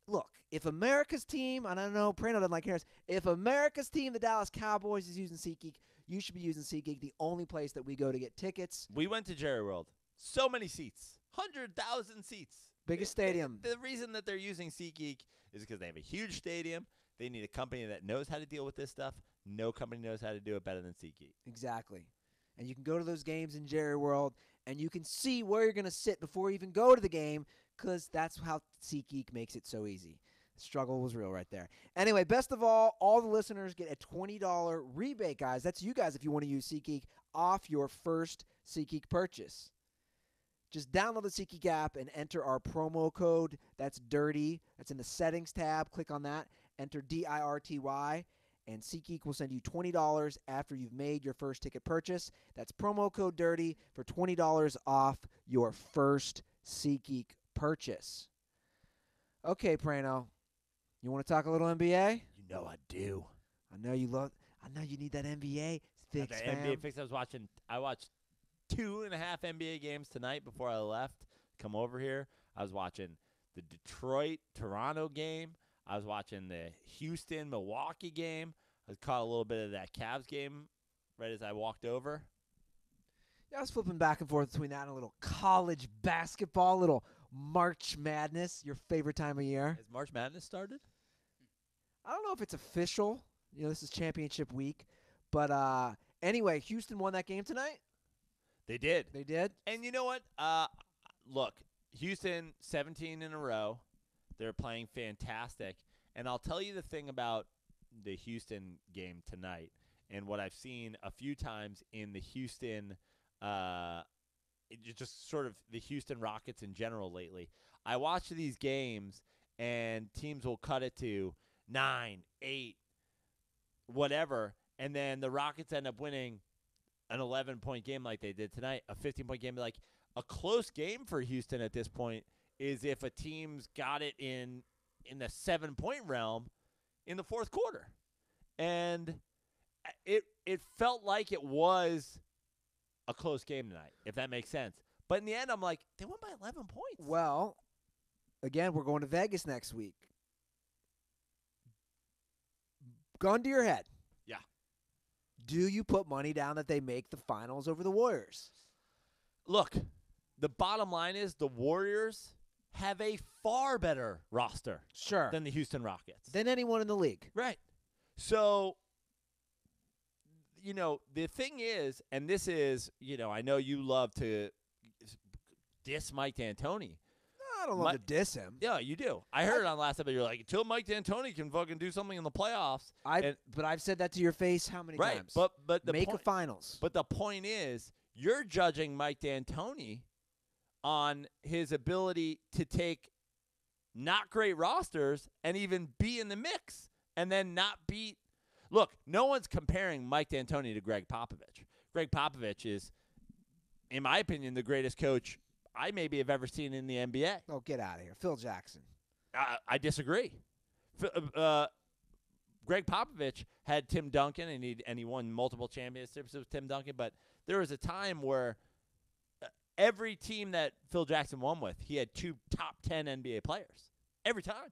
Speaker 1: look, if America's team, and I know Praino doesn't like Harris, if America's team, the Dallas Cowboys, is using SeatGeek, you should be using SeatGeek, the only place that we go to get tickets.
Speaker 2: We went to Jerry World. So many seats. 100,000 seats.
Speaker 1: Biggest stadium.
Speaker 2: The reason that they're using SeatGeek is because they have a huge stadium. They need a company that knows how to deal with this stuff. No company knows how to do it better than SeatGeek.
Speaker 1: Exactly. And you can go to those games in Jerry World, and you can see where you're going to sit before you even go to the game because that's how SeatGeek makes it so easy. The struggle was real right there. Anyway, best of all the listeners get a $20 rebate, guys. That's you guys if you want to use SeatGeek off your first SeatGeek purchase. Just download the SeatGeek app and enter our promo code. That's DIRTY. That's in the settings tab. Click on that. Enter DIRTY. And SeatGeek will send you $20 after you've made your first ticket purchase. That's promo code DIRTY for $20 off your first SeatGeek purchase. Okay, Praino. You want to talk a little NBA?
Speaker 2: You know I do.
Speaker 1: I know you need that NBA fix,
Speaker 2: The
Speaker 1: fam.
Speaker 2: NBA fix. I watched 2.5 NBA games tonight before I left. Come over here. I was watching the Detroit-Toronto game. I was watching the Houston-Milwaukee game. I caught a little bit of that Cavs game right as I walked over.
Speaker 1: Yeah, I was flipping back and forth between that and a little college basketball, a little March Madness, your favorite time of year.
Speaker 2: Has March Madness started?
Speaker 1: I don't know if it's official This is championship week. But anyway, Houston won that game tonight.
Speaker 2: They did.
Speaker 1: They did.
Speaker 2: And you know what? Look, Houston, 17 in a row. They're playing fantastic. And I'll tell you the thing about the Houston game tonight and what I've seen a few times in the Houston just sort of the Houston Rockets in general lately. I watch these games, and teams will cut it to 9, 8, whatever, and then the Rockets end up winning an 11-point game like they did tonight, a 15-point game. Like, a close game for Houston at this point is if a team's got it in the 7-point realm in the fourth quarter. And it felt like it was a close game tonight, if that makes sense. But in the end, I'm like, they won by 11 points.
Speaker 1: Well, again, we're going to Vegas next week. Gun to your head.
Speaker 2: Yeah.
Speaker 1: Do you put money down that they make the finals over the Warriors?
Speaker 2: Look, the bottom line is the Warriors have a far better roster than the Houston Rockets.
Speaker 1: Than anyone in the league.
Speaker 2: Right. So, the thing is, and this is, I know you love to diss Mike D'Antoni.
Speaker 1: I don't love to diss him.
Speaker 2: Yeah, you do. I heard it on last episode. You're like, until Mike D'Antoni can fucking do something in the playoffs.
Speaker 1: But I've said that to your face how many times?
Speaker 2: But the
Speaker 1: make a finals.
Speaker 2: But the point is, you're judging Mike D'Antoni on his ability to take not great rosters and even be in the mix and then not beat. Look, no one's comparing Mike D'Antoni to Greg Popovich. Greg Popovich is, in my opinion, the greatest coach I maybe have ever seen in the NBA.
Speaker 1: Oh, get out of here. Phil Jackson.
Speaker 2: I disagree. Greg Popovich had Tim Duncan, and he won multiple championships with Tim Duncan, but there was a time where every team that Phil Jackson won with, he had 2 top 10 NBA players. Every time.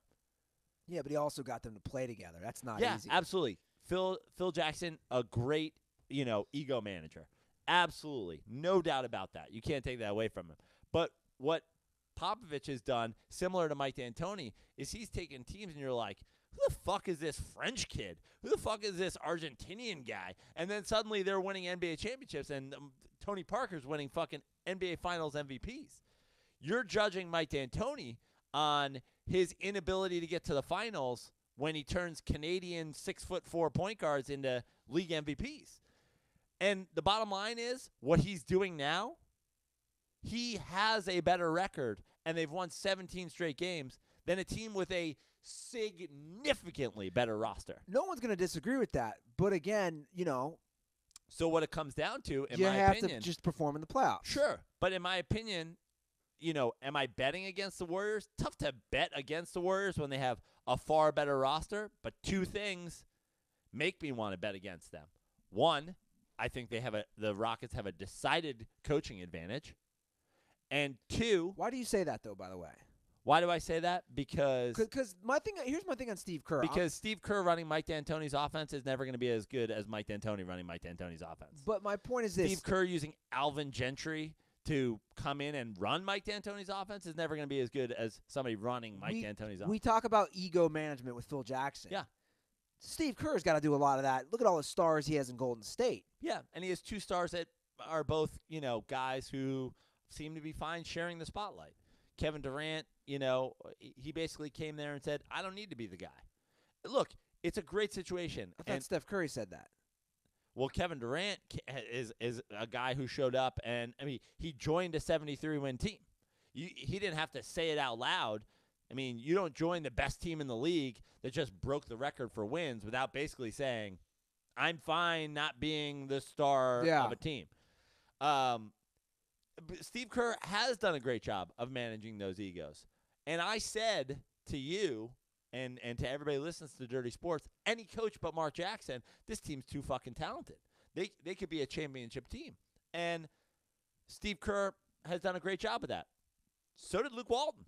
Speaker 1: Yeah, but he also got them to play together. That's not
Speaker 2: easy. Yeah, absolutely. Phil Jackson, a great, ego manager. Absolutely. No doubt about that. You can't take that away from him. But what Popovich has done, similar to Mike D'Antoni, is he's taken teams and you're like, who the fuck is this French kid? Who the fuck is this Argentinian guy? And then suddenly they're winning NBA championships and Tony Parker's winning fucking NBA Finals MVPs. You're judging Mike D'Antoni on his inability to get to the finals when he turns Canadian 6'4" point guards into league MVPs. And the bottom line is, what he's doing now, he has a better record, and they've won 17 straight games than a team with a significantly better roster.
Speaker 1: No one's going to disagree with that. But again,
Speaker 2: So what it comes down to, in
Speaker 1: you
Speaker 2: my
Speaker 1: have
Speaker 2: opinion,
Speaker 1: to just perform in the playoffs.
Speaker 2: Sure. But in my opinion, am I betting against the Warriors? Tough to bet against the Warriors when they have a far better roster. But 2 things make me want to bet against them. One, I think the Rockets have a decided coaching advantage. And 2,
Speaker 1: why do you say that though? By the way,
Speaker 2: why do I say that? Because
Speaker 1: here's my thing on Steve Kerr.
Speaker 2: Because Steve Kerr running Mike D'Antoni's offense is never going to be as good as Mike D'Antoni running Mike D'Antoni's offense.
Speaker 1: But my point is this:
Speaker 2: Steve Kerr using Alvin Gentry to come in and run Mike D'Antoni's offense is never going to be as good as somebody running Mike D'Antoni's offense.
Speaker 1: We talk about ego management with Phil Jackson.
Speaker 2: Yeah.
Speaker 1: Steve Kerr's got to do a lot of that. Look at all the stars he has in Golden State.
Speaker 2: Yeah, and he has 2 stars that are both, guys who seem to be fine sharing the spotlight. Kevin Durant, he basically came there and said, I don't need to be the guy. Look, it's a great situation.
Speaker 1: I thought Steph Curry said that.
Speaker 2: Well, Kevin Durant is a guy who showed up, and, he joined a 73-win team. He didn't have to say it out loud. You don't join the best team in the league that just broke the record for wins without basically saying, I'm fine not being the star of a team. Steve Kerr has done a great job of managing those egos. And I said to you and to everybody who listens to Dirty Sports, any coach but Mark Jackson, this team's too fucking talented. They could be a championship team. And Steve Kerr has done a great job of that. So did Luke Walton.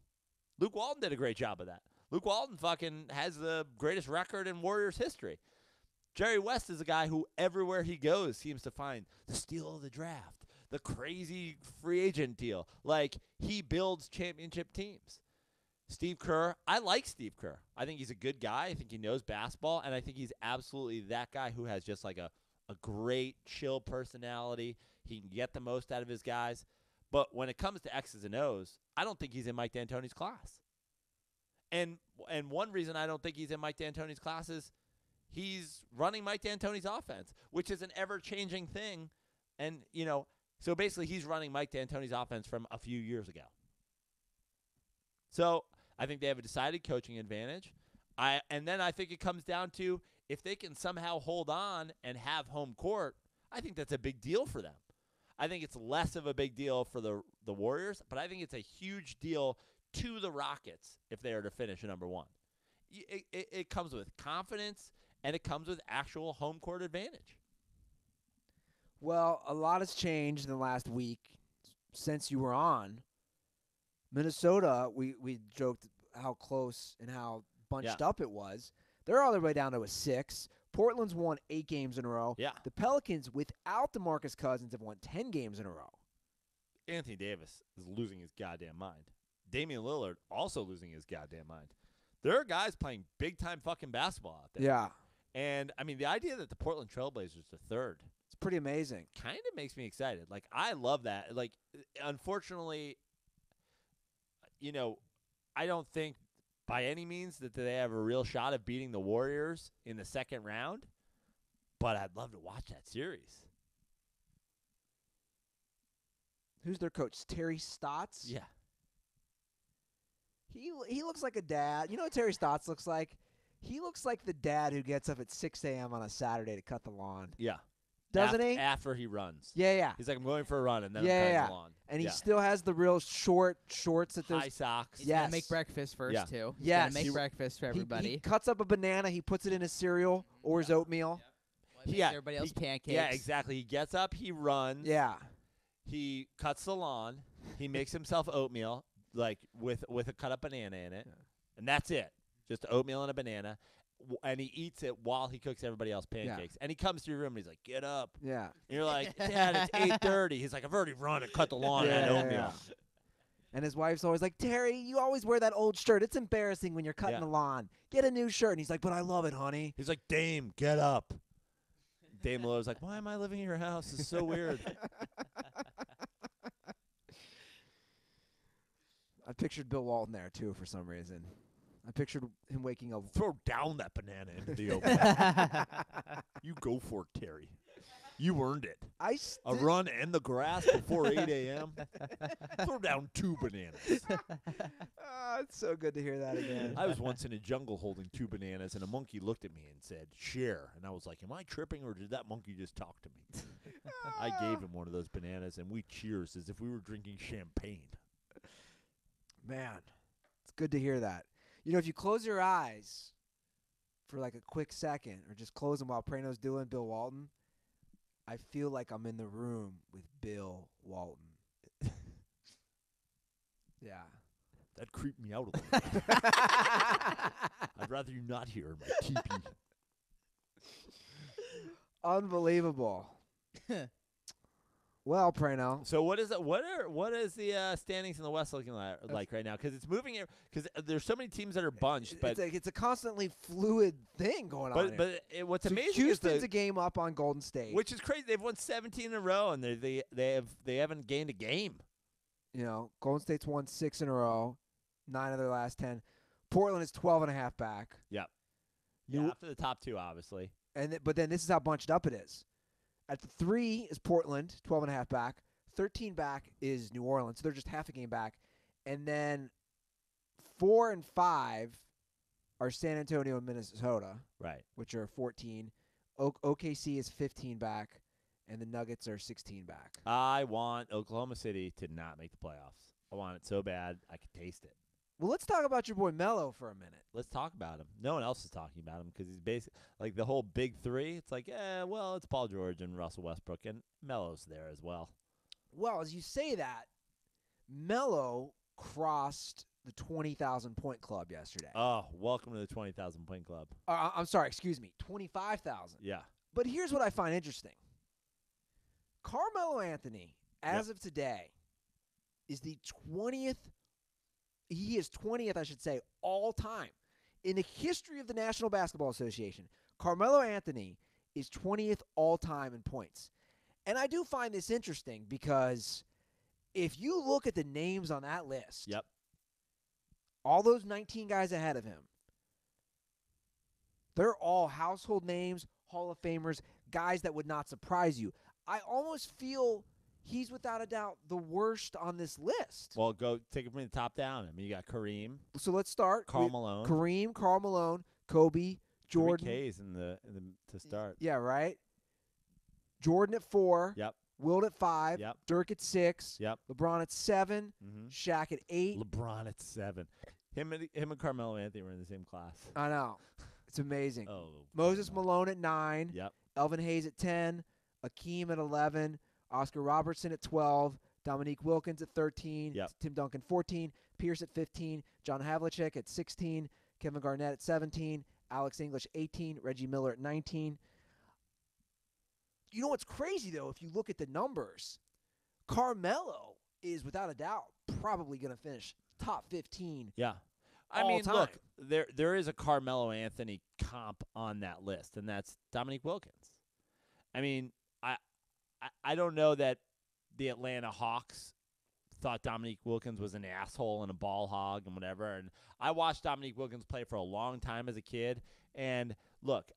Speaker 2: Luke Walton did a great job of that. Luke Walton fucking has the greatest record in Warriors history. Jerry West is a guy who everywhere he goes seems to find the steal of the draft, the crazy free agent deal. Like, he builds championship teams. Steve Kerr, I like Steve Kerr. I think he's a good guy. I think he knows basketball, and I think he's absolutely that guy who has just like a great, chill personality. He can get the most out of his guys. But when it comes to X's and O's, I don't think he's in Mike D'Antoni's class. And one reason I don't think he's in Mike D'Antoni's class is he's running Mike D'Antoni's offense, which is an ever-changing thing. And, so basically he's running Mike D'Antoni's offense from a few years ago. So I think they have a decided coaching advantage. And then I think it comes down to if they can somehow hold on and have home court, I think that's a big deal for them. I think it's less of a big deal for the Warriors, but I think it's a huge deal to the Rockets if they are to finish number one. It comes with confidence, and it comes with actual home court advantage.
Speaker 1: Well, a lot has changed in the last week since you were on. Minnesota, we joked how close and how bunched up it was. They're all the way down to a 6. Portland's won 8 games in a row.
Speaker 2: Yeah.
Speaker 1: The Pelicans, without DeMarcus Cousins, have won 10 games in a row.
Speaker 2: Anthony Davis is losing his goddamn mind. Damian Lillard also losing his goddamn mind. There are guys playing big-time fucking basketball out there.
Speaker 1: Yeah.
Speaker 2: And, the idea that the Portland Trailblazers are third
Speaker 1: It's pretty amazing.
Speaker 2: kind of makes me excited. Like, I love that. Like, unfortunately, I don't think by any means that they have a real shot of beating the Warriors in the second round, but I'd love to watch that series.
Speaker 1: Who's their coach? Terry Stotts?
Speaker 2: Yeah.
Speaker 1: He looks like a dad. You know what Terry Stotts looks like? He looks like the dad who gets up at 6 a.m. on a Saturday to cut the lawn.
Speaker 2: Yeah.
Speaker 1: Doesn't he?
Speaker 2: After he runs.
Speaker 1: Yeah.
Speaker 2: He's like, I'm going for a run, and then I'm cutting the lawn.
Speaker 1: And he still has the real short shorts that
Speaker 2: high socks.
Speaker 3: He's
Speaker 1: Yes.
Speaker 3: gonna make breakfast first too. He's
Speaker 1: Yes.
Speaker 3: gonna make breakfast for everybody.
Speaker 1: He cuts up a banana. He puts it in his cereal or his oatmeal.
Speaker 3: While he makes everybody else pancakes.
Speaker 2: Yeah, exactly. He gets up, he runs.
Speaker 1: Yeah.
Speaker 2: He cuts the lawn. He makes himself oatmeal, like with a cut up banana in it, and that's it. Just oatmeal and a banana, and he eats it while he cooks everybody else pancakes. And he comes to your room and he's like, "Get up!"
Speaker 1: Yeah.
Speaker 2: And you're like, "Dad, it's 8:30." He's like, "I've already run and cut the lawn and oatmeal."
Speaker 1: Yeah. And his wife's always like, "Terry, you always wear that old shirt. It's embarrassing when you're cutting the lawn. Get a new shirt." And he's like, "But I love it, honey."
Speaker 2: He's like, "Dame, get up." Dame Lillard's like, "Why am I living in your house? It's so weird."
Speaker 1: I pictured Bill Walton there, too, for some reason. I pictured him waking up.
Speaker 2: Throw down that banana into the oatmeal. You go for it, Terry. You earned it. A run and the grass before 8 a.m. Throw down 2 bananas.
Speaker 1: Oh, it's so good to hear that again.
Speaker 2: I was once in a jungle holding 2 bananas, and a monkey looked at me and said, "Share." And I was like, am I tripping, or did that monkey just talk to me? I gave him one of those bananas, and we cheers as if we were drinking champagne.
Speaker 1: Man, it's good to hear that. If you close your eyes for like a quick second, or just close them while Praino's doing Bill Walton, I feel like I'm in the room with Bill Walton. Yeah.
Speaker 2: That creeped me out a little bit. I'd rather you not hear in my teepee.
Speaker 1: Unbelievable. Well, Praino.
Speaker 2: So what is it? What is the standings in the West looking like right now? Because it's moving. Because there's so many teams that are bunched. But
Speaker 1: it's a constantly fluid thing going on.
Speaker 2: But what's amazing
Speaker 1: Houston's
Speaker 2: is
Speaker 1: a game up on Golden State,
Speaker 2: which is crazy. They've won 17 in a row, and they haven't gained a game.
Speaker 1: Golden State's won 6 in a row, 9 of their last 10. Portland is 12.5 back.
Speaker 2: Yep. Yeah, after the top 2, obviously.
Speaker 1: But then this is how bunched up it is. At the 3 is Portland, 12.5 back. 13 back is New Orleans, so they're just half a game back. And then 4 and 5 are San Antonio and Minnesota,
Speaker 2: right?
Speaker 1: Which are 14. OKC is 15 back, and the Nuggets are 16 back.
Speaker 2: I want Oklahoma City to not make the playoffs. I want it so bad I can taste it.
Speaker 1: Well, let's talk about your boy Melo for a minute.
Speaker 2: Let's talk about him. No one else is talking about him because he's basically like the whole big 3. It's like, well, it's Paul George and Russell Westbrook, and Melo's there as well.
Speaker 1: Well, as you say that, Melo crossed the 20,000 point club yesterday.
Speaker 2: Oh, welcome to the 20,000 point club.
Speaker 1: I'm sorry, excuse me, 25,000.
Speaker 2: Yeah.
Speaker 1: But here's what I find interesting. Carmelo Anthony, as of today, is the 20th He is 20th, I should say, all time. In the history of the National Basketball Association, Carmelo Anthony is 20th all time in points. And I do find this interesting because if you look at the names on that list,
Speaker 2: Yep.
Speaker 1: all those 19 guys ahead of him, they're all household names, Hall of Famers, guys that would not surprise you. I almost feel he's without a doubt the worst on this list.
Speaker 2: Well, go take it from the top down. I mean, you got Kareem,
Speaker 1: So let's start.
Speaker 2: Karl Malone,
Speaker 1: Kareem, Karl Malone, Kobe, Jordan.
Speaker 2: 3 Ks in the to start.
Speaker 1: Yeah, right. Jordan at 4.
Speaker 2: Yep.
Speaker 1: Wilt at 5.
Speaker 2: Yep.
Speaker 1: Dirk at 6.
Speaker 2: Yep.
Speaker 1: LeBron at 7.
Speaker 2: Mm-hmm.
Speaker 1: Shaq at 8.
Speaker 2: LeBron at 7. Him and Carmelo Anthony were in the same class.
Speaker 1: I know. It's amazing.
Speaker 2: Oh.
Speaker 1: Moses Malone at 9.
Speaker 2: Yep.
Speaker 1: Elvin Hayes at 10. Akeem at 11. Oscar Robertson at 12. Dominique Wilkins at 13.
Speaker 2: Yep.
Speaker 1: Tim Duncan 14. Pierce at 15. John Havlicek at 16. Kevin Garnett at 17. Alex English 18. Reggie Miller at 19. You know what's crazy, though, if you look at the numbers, Carmelo is, without a doubt, probably going to finish top 15.
Speaker 2: Yeah. I
Speaker 1: all
Speaker 2: mean,
Speaker 1: time.
Speaker 2: look, there is a Carmelo Anthony comp on that list, and that's Dominique Wilkins. I mean, I don't know that the Atlanta Hawks thought Dominique Wilkins was an asshole and a ball hog and whatever. And I watched Dominique Wilkins play for a long time as a kid. And look,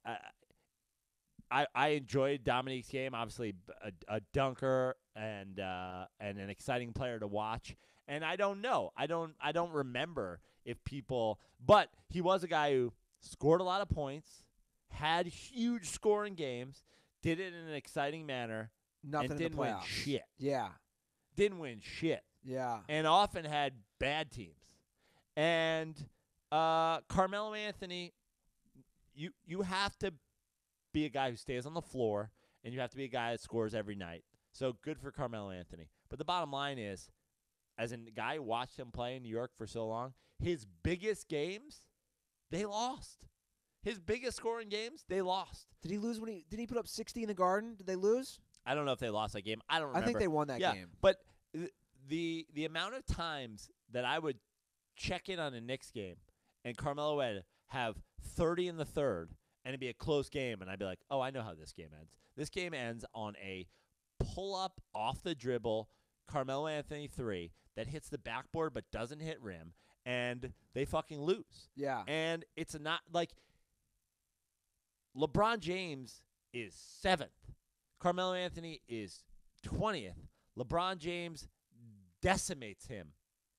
Speaker 2: I enjoyed Dominique's game. Obviously, a dunker and an exciting player to watch. And I don't know. I don't remember if people. But he was a guy who scored a lot of points, had huge scoring games, did it in an exciting manner.
Speaker 1: Nothing
Speaker 2: and
Speaker 1: in
Speaker 2: didn't
Speaker 1: the
Speaker 2: win
Speaker 1: playoffs.
Speaker 2: shit.
Speaker 1: Yeah.
Speaker 2: Didn't win shit.
Speaker 1: Yeah.
Speaker 2: And often had bad teams. And Carmelo Anthony, you have to be a guy who stays on the floor, and you have to be a guy that scores every night. So good for Carmelo Anthony. But the bottom line is, as a guy who watched him play in New York for so long, his biggest games, they lost. His biggest scoring games, they lost.
Speaker 1: Did he lose did he put up 60 in the Garden? Did they lose?
Speaker 2: I don't know if they lost that game. I don't remember.
Speaker 1: I think they won that
Speaker 2: yeah,
Speaker 1: game.
Speaker 2: But the amount of times that I would check in on a Knicks game and Carmelo would have 30 in the third and it'd be a close game, and I'd be like, oh, I know how this game ends. This game ends on a pull-up off the dribble, Carmelo Anthony 3 that hits the backboard but doesn't hit rim, and they fucking lose.
Speaker 1: Yeah.
Speaker 2: And it's not like LeBron James is 7th. Carmelo Anthony is 20th. LeBron James decimates him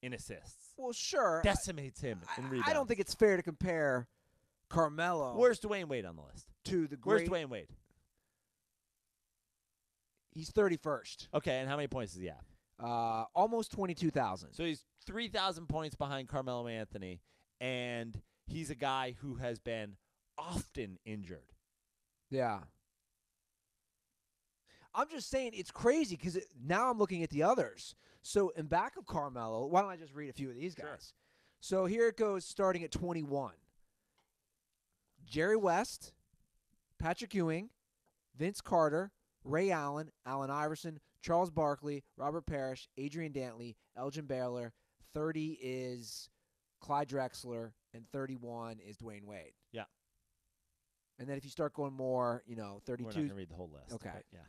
Speaker 2: in assists.
Speaker 1: Well, sure.
Speaker 2: Decimates him in rebounds.
Speaker 1: I don't think it's fair to compare Carmelo
Speaker 2: Where's Dwayne Wade on the list?
Speaker 1: to the
Speaker 2: Where's
Speaker 1: great.
Speaker 2: Dwayne Wade?
Speaker 1: He's 31st.
Speaker 2: Okay, and how many points does he have?
Speaker 1: Almost 22,000.
Speaker 2: So he's 3,000 points behind Carmelo Anthony, and he's a guy who has been often injured.
Speaker 1: Yeah. I'm just saying it's crazy because now I'm looking at the others. So in back of Carmelo, why don't I just read a few of these guys?
Speaker 2: Sure.
Speaker 1: So here it goes starting at 21. Jerry West, Patrick Ewing, Vince Carter, Ray Allen, Allen Iverson, Charles Barkley, Robert Parrish, Adrian Dantley, Elgin Baylor. 30 is Clyde Drexler, and 31 is Dwayne Wade.
Speaker 2: Yeah.
Speaker 1: And then if you start going more, 32.
Speaker 2: We're not going to read the whole list.
Speaker 1: Okay.
Speaker 2: but yeah.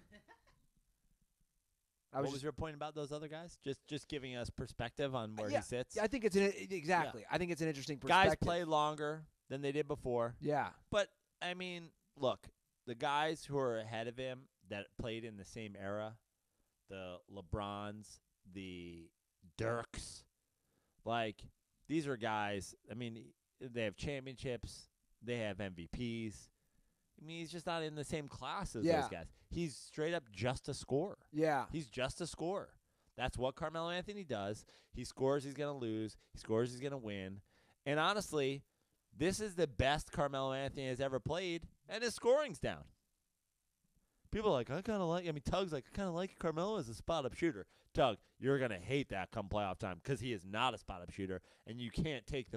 Speaker 1: I
Speaker 2: Was your point about those other guys? Just giving us perspective on where
Speaker 1: yeah,
Speaker 2: he sits?
Speaker 1: I think it's exactly. I think it's an interesting perspective.
Speaker 2: Guys play longer than they did before.
Speaker 1: Yeah.
Speaker 2: But, I mean, look, the guys who are ahead of him that played in the same era, the LeBrons, the Dirks, like, these are guys, I mean, they have championships, they have MVPs. I mean, he's just not in the same class as those guys. He's straight up just a scorer.
Speaker 1: Yeah.
Speaker 2: He's just a scorer. That's what Carmelo Anthony does. He scores, he's going to lose. He scores, he's going to win. And honestly, this is the best Carmelo Anthony has ever played, and his scoring's down. People are like, Tug's like, I kind of like Carmelo as a spot-up shooter. Tug, you're going to hate that come playoff time because he is not a spot-up shooter, and you can't take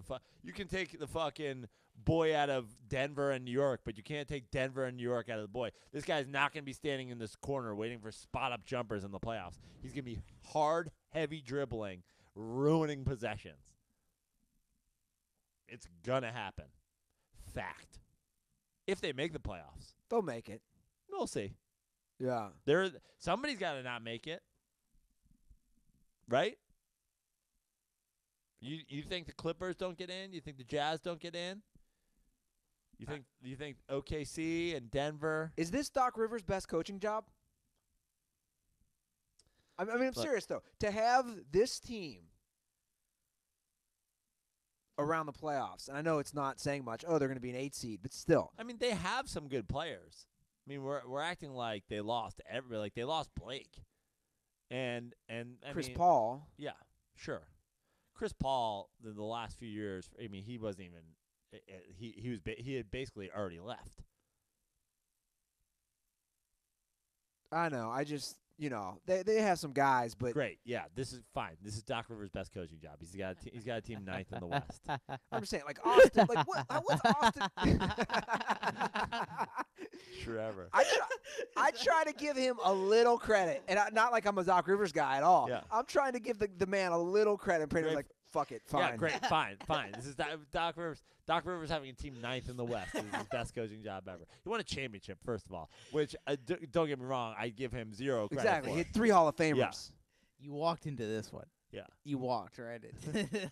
Speaker 2: you can take the fucking boy out of Denver and New York, but you can't take Denver and New York out of the boy. This guy's not going to be standing in this corner waiting for spot-up jumpers in the playoffs. He's going to be hard, heavy dribbling, ruining possessions. It's gonna happen. Fact. If they make the playoffs,
Speaker 1: They'll make it.
Speaker 2: we'll see.
Speaker 1: Yeah.
Speaker 2: Somebody's got to not make it, right? You think the Clippers don't get in? You think the Jazz don't get in? You think OKC and Denver?
Speaker 1: Is this Doc Rivers' best coaching job? I mean, I'm serious though. To have this team around the playoffs, and I know it's not saying much. Oh, they're going to be an 8 seed, but still.
Speaker 2: I mean, they have some good players. I mean, we're acting like they lost they lost Blake, and
Speaker 1: Chris
Speaker 2: mean,
Speaker 1: Paul.
Speaker 2: Yeah, sure. Chris Paul, the last few years, I mean, he wasn't even. He had basically already left.
Speaker 1: I know. I just, they have some guys, but
Speaker 2: Great, yeah, this is fine. This is Doc Rivers' best coaching job. He's got a team 9th in the West.
Speaker 1: I'm just saying, like Austin, like what's Austin?
Speaker 2: Trevor.
Speaker 1: I try to give him a little credit, and not like I'm a Doc Rivers guy at all.
Speaker 2: Yeah.
Speaker 1: I'm trying to give the man a little credit. And Praino's like, fuck it, fine.
Speaker 2: Yeah, great, fine. This is Doc Rivers. Doc Rivers having a team 9th in the West. This is his best coaching job ever. He won a championship, first of all, which, don't get me wrong, I give him 0 credit
Speaker 1: Exactly.
Speaker 2: for.
Speaker 1: He had 3 Hall of Famers.
Speaker 2: Yeah.
Speaker 3: You walked into this one.
Speaker 2: Yeah.
Speaker 3: You walked right in.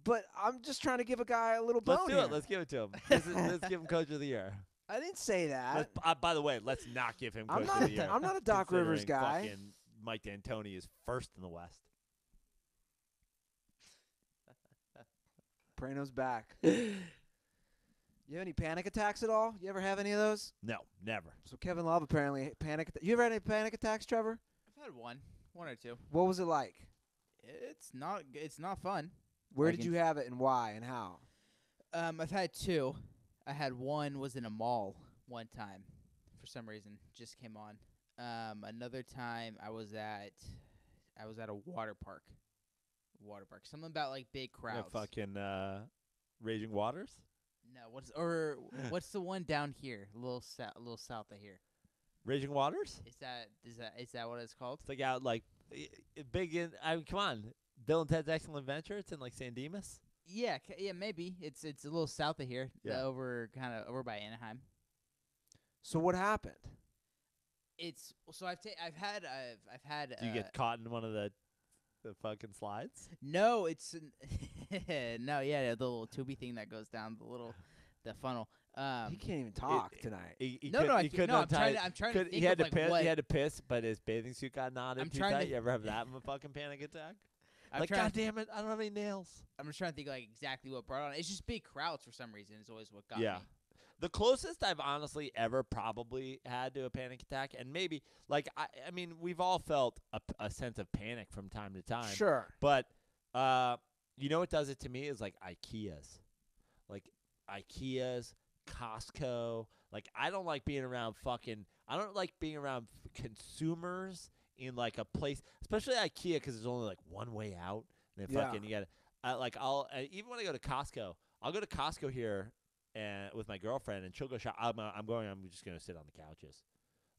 Speaker 1: But I'm just trying to give a guy a little
Speaker 2: Let's
Speaker 1: bone
Speaker 2: do
Speaker 1: here.
Speaker 2: it. Let's give it to him. Let's give him Coach of the Year.
Speaker 1: I didn't say that.
Speaker 2: By the way, let's not give him
Speaker 1: I'm
Speaker 2: Coach
Speaker 1: not
Speaker 2: of the Year.
Speaker 1: I'm not a Doc Rivers
Speaker 2: considering
Speaker 1: guy.
Speaker 2: fucking Mike D'Antoni is 1st in the West.
Speaker 1: Praino's back. You have any panic attacks at all? You ever have any of those?
Speaker 2: No, never.
Speaker 1: So Kevin Love apparently You ever had any panic attacks, Trevor?
Speaker 3: I've had one or two.
Speaker 1: What was it like?
Speaker 3: It's not fun.
Speaker 1: Where
Speaker 3: Like
Speaker 1: did
Speaker 3: in-
Speaker 1: you have it and why and how?
Speaker 3: I've had 2. I had one was in a mall one time, for some reason, just came on. Another time I was at a water park. Something about like big crowds.
Speaker 2: Yeah, fucking Raging Waters.
Speaker 3: No, what's the one down here, a little south of here?
Speaker 2: Raging Waters.
Speaker 3: Is that what it's called?
Speaker 2: It's like out like big in. I mean, come on, Bill and Ted's Excellent Adventure. It's in like San Dimas.
Speaker 3: Yeah, maybe it's a little south of here,
Speaker 2: Yeah.
Speaker 3: over by Anaheim.
Speaker 1: So what happened?
Speaker 3: I've had.
Speaker 2: Do you get caught in one of the fucking slides?
Speaker 3: No, it's no, yeah, the little tubey thing that goes down the funnel.
Speaker 1: He can't even talk tonight.
Speaker 3: I'm trying to think
Speaker 2: He had
Speaker 3: of
Speaker 2: to piss.
Speaker 3: what.
Speaker 2: He had to piss, but his bathing suit got knotted
Speaker 3: I'm
Speaker 2: too
Speaker 3: trying
Speaker 2: tight.
Speaker 3: to-
Speaker 2: You ever have that in a fucking panic attack?
Speaker 3: I'm
Speaker 2: Like,
Speaker 3: trying
Speaker 2: God
Speaker 3: to-
Speaker 2: damn it, I don't have any nails.
Speaker 3: I'm just trying to think like exactly what brought on. It's just big crowds for some reason. Is always what got
Speaker 2: Yeah.
Speaker 3: me.
Speaker 2: The closest I've honestly ever probably had to a panic attack, and maybe like I mean, we've all felt a sense of panic from time to time.
Speaker 1: Sure.
Speaker 2: But you know what does it to me is like IKEAs, Costco. Like I don't like being around consumers in like a place, especially IKEA, because there's only like one way out. And then fucking you gotta even when I go to Costco, I'll go to Costco here and with my girlfriend, and she'll go shop. I'm just gonna sit on the couches.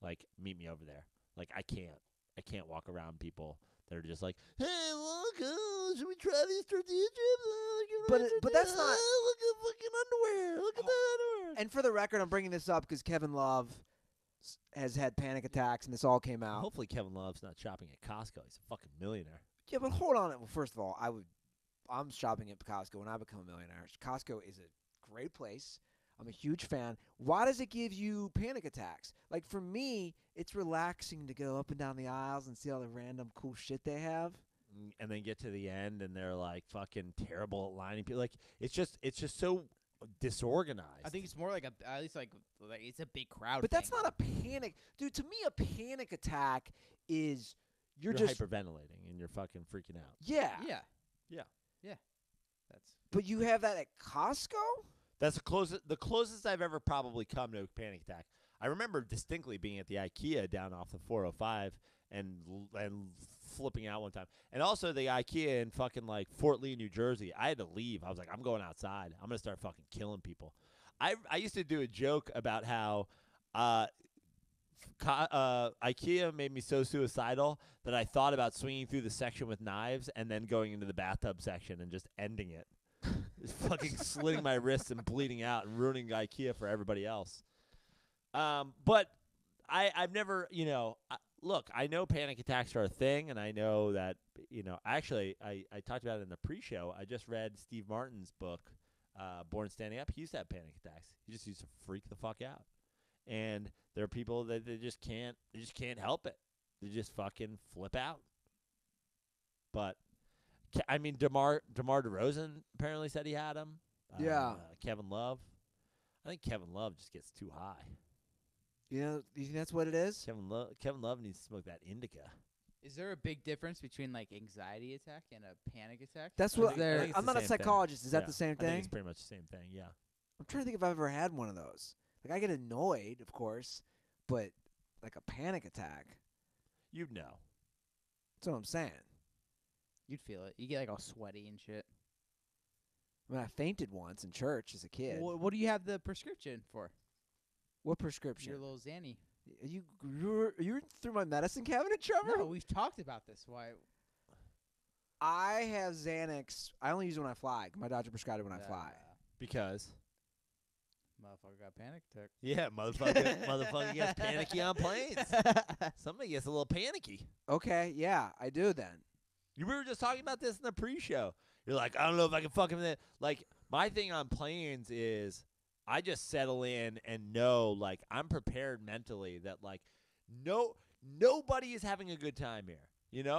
Speaker 2: Like meet me over there. Like I can't walk around people that are just like, hey, look, should we try these tortilla chips?
Speaker 1: But that's not.
Speaker 2: Look at fucking underwear. Look at that underwear.
Speaker 1: And for the record, I'm bringing this up because Kevin Love has had panic attacks, and this all came out.
Speaker 2: Hopefully Kevin Love's not shopping at Costco. He's a fucking millionaire.
Speaker 1: Yeah, but hold on. Well, first of all, I'm shopping at Costco when I become a millionaire. Costco is a great place. I'm a huge fan. Why does it give you panic attacks? Like for me, it's relaxing to go up and down the aisles and see all the random cool shit they have.
Speaker 2: And then get to the end, and they're like fucking terrible at lining people. Like it's just so disorganized.
Speaker 3: I think it's more like at least like it's a big crowd.
Speaker 1: But that's
Speaker 3: thing.
Speaker 1: not a panic. Dude, to me, a panic attack is you're just
Speaker 2: hyperventilating and you're fucking freaking out.
Speaker 1: Yeah.
Speaker 3: Yeah.
Speaker 2: Yeah.
Speaker 3: That's.
Speaker 1: But you have that at Costco?
Speaker 2: That's the closest I've ever probably come to a panic attack. I remember distinctly being at the IKEA down off the 405 and flipping out one time. And also the IKEA in fucking like Fort Lee, New Jersey. I had to leave. I was like, I'm going outside. I'm going to start fucking killing people. I used to do a joke about how IKEA made me so suicidal that I thought about swinging through the section with knives and then going into the bathtub section and just ending it. Just fucking slitting my wrists and bleeding out and ruining IKEA for everybody else. But I've never, look, I know panic attacks are a thing, and I know that, actually, I talked about it in the pre-show. I just read Steve Martin's book, Born Standing Up. He used to have panic attacks. He just used to freak the fuck out. And there are people that they just can't help it. They just fucking flip out. But, I mean, DeMar DeRozan apparently said he had him.
Speaker 1: Yeah.
Speaker 2: Kevin Love. I think Kevin Love just gets too high.
Speaker 1: You think that's what it is?
Speaker 2: Kevin Love needs to smoke that Indica.
Speaker 3: Is there a big difference between like anxiety attack and a panic attack?
Speaker 1: That's
Speaker 2: I
Speaker 1: what
Speaker 2: think it's
Speaker 1: I'm
Speaker 2: the
Speaker 1: not a
Speaker 2: same thing.
Speaker 1: psychologist. Is that
Speaker 2: Yeah,
Speaker 1: the same
Speaker 2: I
Speaker 1: thing?
Speaker 2: think it's pretty much the same thing, yeah.
Speaker 1: I'm trying to think if I've ever had one of those. Like I get annoyed, of course, but like a panic attack.
Speaker 2: You'd know.
Speaker 1: That's what I'm saying.
Speaker 3: You'd feel it. You get like all sweaty and shit.
Speaker 1: I mean, I fainted once in church as a kid.
Speaker 3: What do you have the prescription for?
Speaker 1: What prescription?
Speaker 3: Your little Xanny.
Speaker 1: You through my medicine cabinet, Trevor?
Speaker 3: No, we've talked about this. Why?
Speaker 1: I have Xanax. I only use it when I fly. My doctor prescribed it when I fly.
Speaker 2: Because?
Speaker 3: Motherfucker got panic attack.
Speaker 2: Yeah, motherfucker gets panicky on planes. Somebody gets a little panicky.
Speaker 1: Okay, yeah, I do then.
Speaker 2: We were just talking about this in the pre-show. You're like, I don't know if I can fuck him. Like, my thing on planes is I just settle in and know, like, I'm prepared mentally that, like, nobody is having a good time here.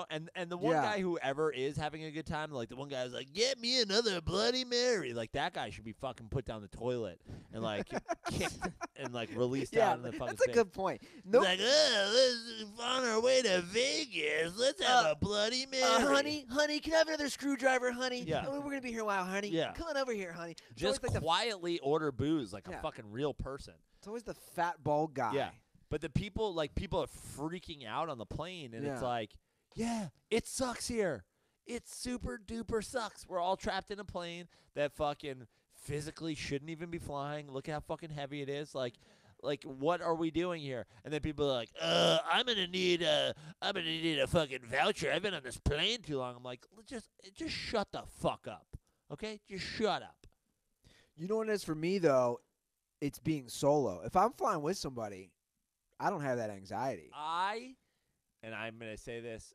Speaker 2: And the one guy who ever is having a good time, like the one guy is like, get me another Bloody Mary. Like that guy should be fucking put down the toilet and like kicked and like released out in the fucking
Speaker 1: that's a good point. Nope.
Speaker 2: Like, let's on our way to Vegas. Let's have a Bloody Mary.
Speaker 1: Honey, can I have another screwdriver, honey?
Speaker 2: Yeah.
Speaker 1: We're gonna be here a while, honey.
Speaker 2: Yeah.
Speaker 1: Come on over here, honey. It's
Speaker 2: Just
Speaker 1: always like
Speaker 2: quietly order booze like a fucking real person.
Speaker 1: it's always the fat bald guy.
Speaker 2: Yeah. But the people are freaking out on the plane, and it's like, yeah, it sucks here. It super duper sucks. We're all trapped in a plane that fucking physically shouldn't even be flying. Look at how fucking heavy it is. Like, what are we doing here? And then people are like, I'm gonna need a fucking voucher. I've been on this plane too long. I'm like, just shut the fuck up, okay? Just shut up.
Speaker 1: You know what it is for me though? It's being solo. If I'm flying with somebody, I don't have that anxiety.
Speaker 2: And I'm going to say this,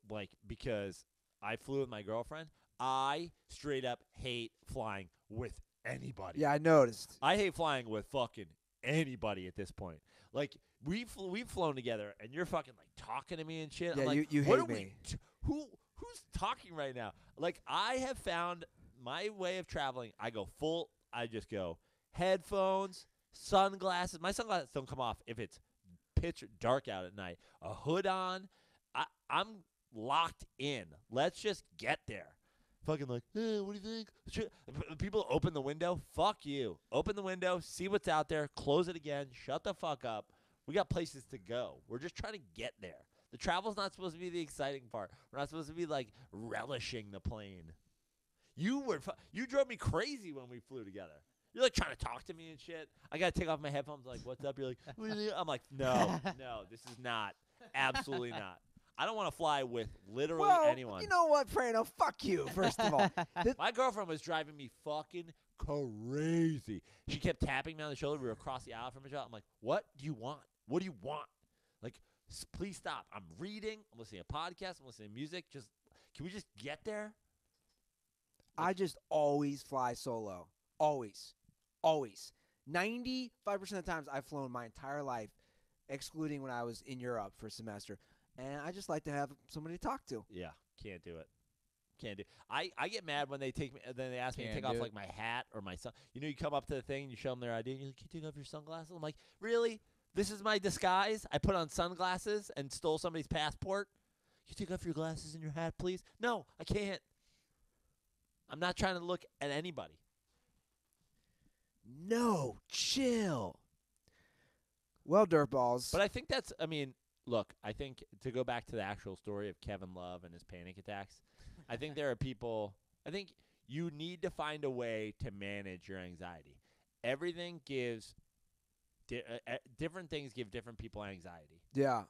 Speaker 2: like, because I flew with my girlfriend, I straight up hate flying with anybody.
Speaker 1: Yeah, I noticed.
Speaker 2: I hate flying with fucking anybody at this point. Like, we've flown together, and you're fucking, like, talking to me and shit.
Speaker 1: Yeah,
Speaker 2: I'm like,
Speaker 1: you
Speaker 2: what
Speaker 1: hate
Speaker 2: are
Speaker 1: me.
Speaker 2: who's talking right now? Like, I have found my way of traveling. I just go headphones, sunglasses. My sunglasses don't come off if it's pitch dark out at night. A hood on. I'm locked in. Let's just get there. Fucking like, what do you think? People open the window. Fuck you. Open the window. See what's out there. Close it again. Shut the fuck up. We got places to go. We're just trying to get there. The travel's not supposed to be the exciting part. We're not supposed to be like relishing the plane. You drove me crazy when we flew together. You're like trying to talk to me and shit. I gotta take off my headphones. Like, what's up? You're like, what do you think? I'm like, no, this is not. Absolutely not. I don't want to fly with literally anyone.
Speaker 1: You know what, Praino? Fuck you, first of all.
Speaker 2: My girlfriend was driving me fucking crazy. She kept tapping me on the shoulder. We were across the aisle from each other. I'm like, what do you want? What do you want? Like, please stop. I'm reading. I'm listening to podcasts. I'm listening to music. Can we just get there?
Speaker 1: I just always fly solo. Always. 95% of the times I've flown my entire life, excluding when I was in Europe for a semester. And I just like to have somebody to talk to.
Speaker 2: Yeah, can't do it. I get mad when they ask me to take off like my hat or my you come up to the thing and you show them their ID and you're like, can you take off your sunglasses? I'm like, really? This is my disguise? I put on sunglasses and stole somebody's passport? Can you take off your glasses and your hat, please? No, I can't. I'm not trying to look at anybody.
Speaker 1: No, chill. Well, dirtballs.
Speaker 2: But I think look, I think to go back to the actual story of Kevin Love and his panic attacks, I think there are people, I think you need to find a way to manage your anxiety. Everything gives, different things give different people anxiety.
Speaker 1: Yeah.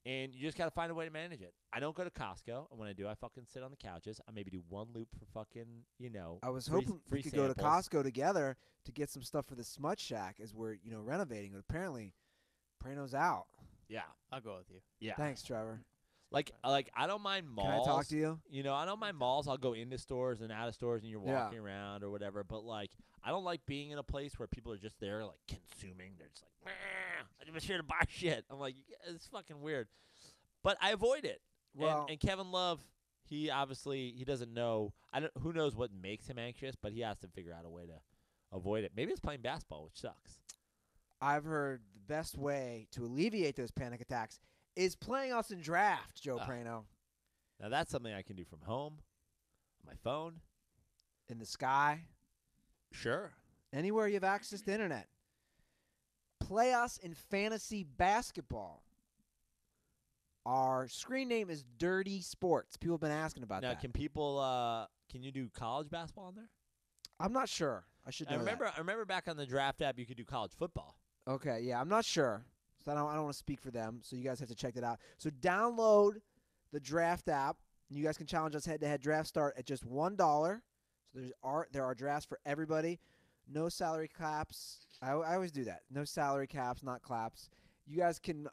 Speaker 2: And you just got to find a way to manage it. I don't go to Costco, and when I do, I fucking sit on the couches. I maybe do one loop for fucking,
Speaker 1: I was
Speaker 2: free,
Speaker 1: hoping
Speaker 2: free
Speaker 1: we could go to
Speaker 2: samples.
Speaker 1: Costco together to get some stuff for the Smut Shack as we're, renovating. But apparently, Praino's out.
Speaker 2: Yeah,
Speaker 3: I'll go with you.
Speaker 2: yeah.
Speaker 1: Thanks, Trevor.
Speaker 2: Like I don't mind malls.
Speaker 1: Can I talk to you?
Speaker 2: I don't mind malls. I'll go into stores and out of stores, and you're walking around or whatever. But like, I don't like being in a place where people are just there, like consuming. They're just like, I'm just here to buy shit. I'm like, it's fucking weird. But I avoid it.
Speaker 1: Well,
Speaker 2: and Kevin Love, he doesn't know. Who knows what makes him anxious, but he has to figure out a way to avoid it. Maybe it's playing basketball, which sucks.
Speaker 1: I've heard the best way to alleviate those panic attacks is playing us in draft, Joe Praino.
Speaker 2: Now that's something I can do from home, on my phone,
Speaker 1: In the sky,
Speaker 2: sure.
Speaker 1: anywhere you have access to internet. Play us in fantasy basketball. Our screen name is Dirty Sports. People have been asking about
Speaker 2: Now,
Speaker 1: that.
Speaker 2: can you do college basketball on there?
Speaker 1: I'm not sure. I should know
Speaker 2: I remember back on the draft app you could do college football.
Speaker 1: that. Okay, yeah, I'm not sure. So I don't want to speak for them. So you guys have to check that out. So download the draft app. And you guys can challenge us head-to-head. Draft start at just $1. So there are drafts for everybody. No salary caps. I always do that. No salary caps, not claps. You guys can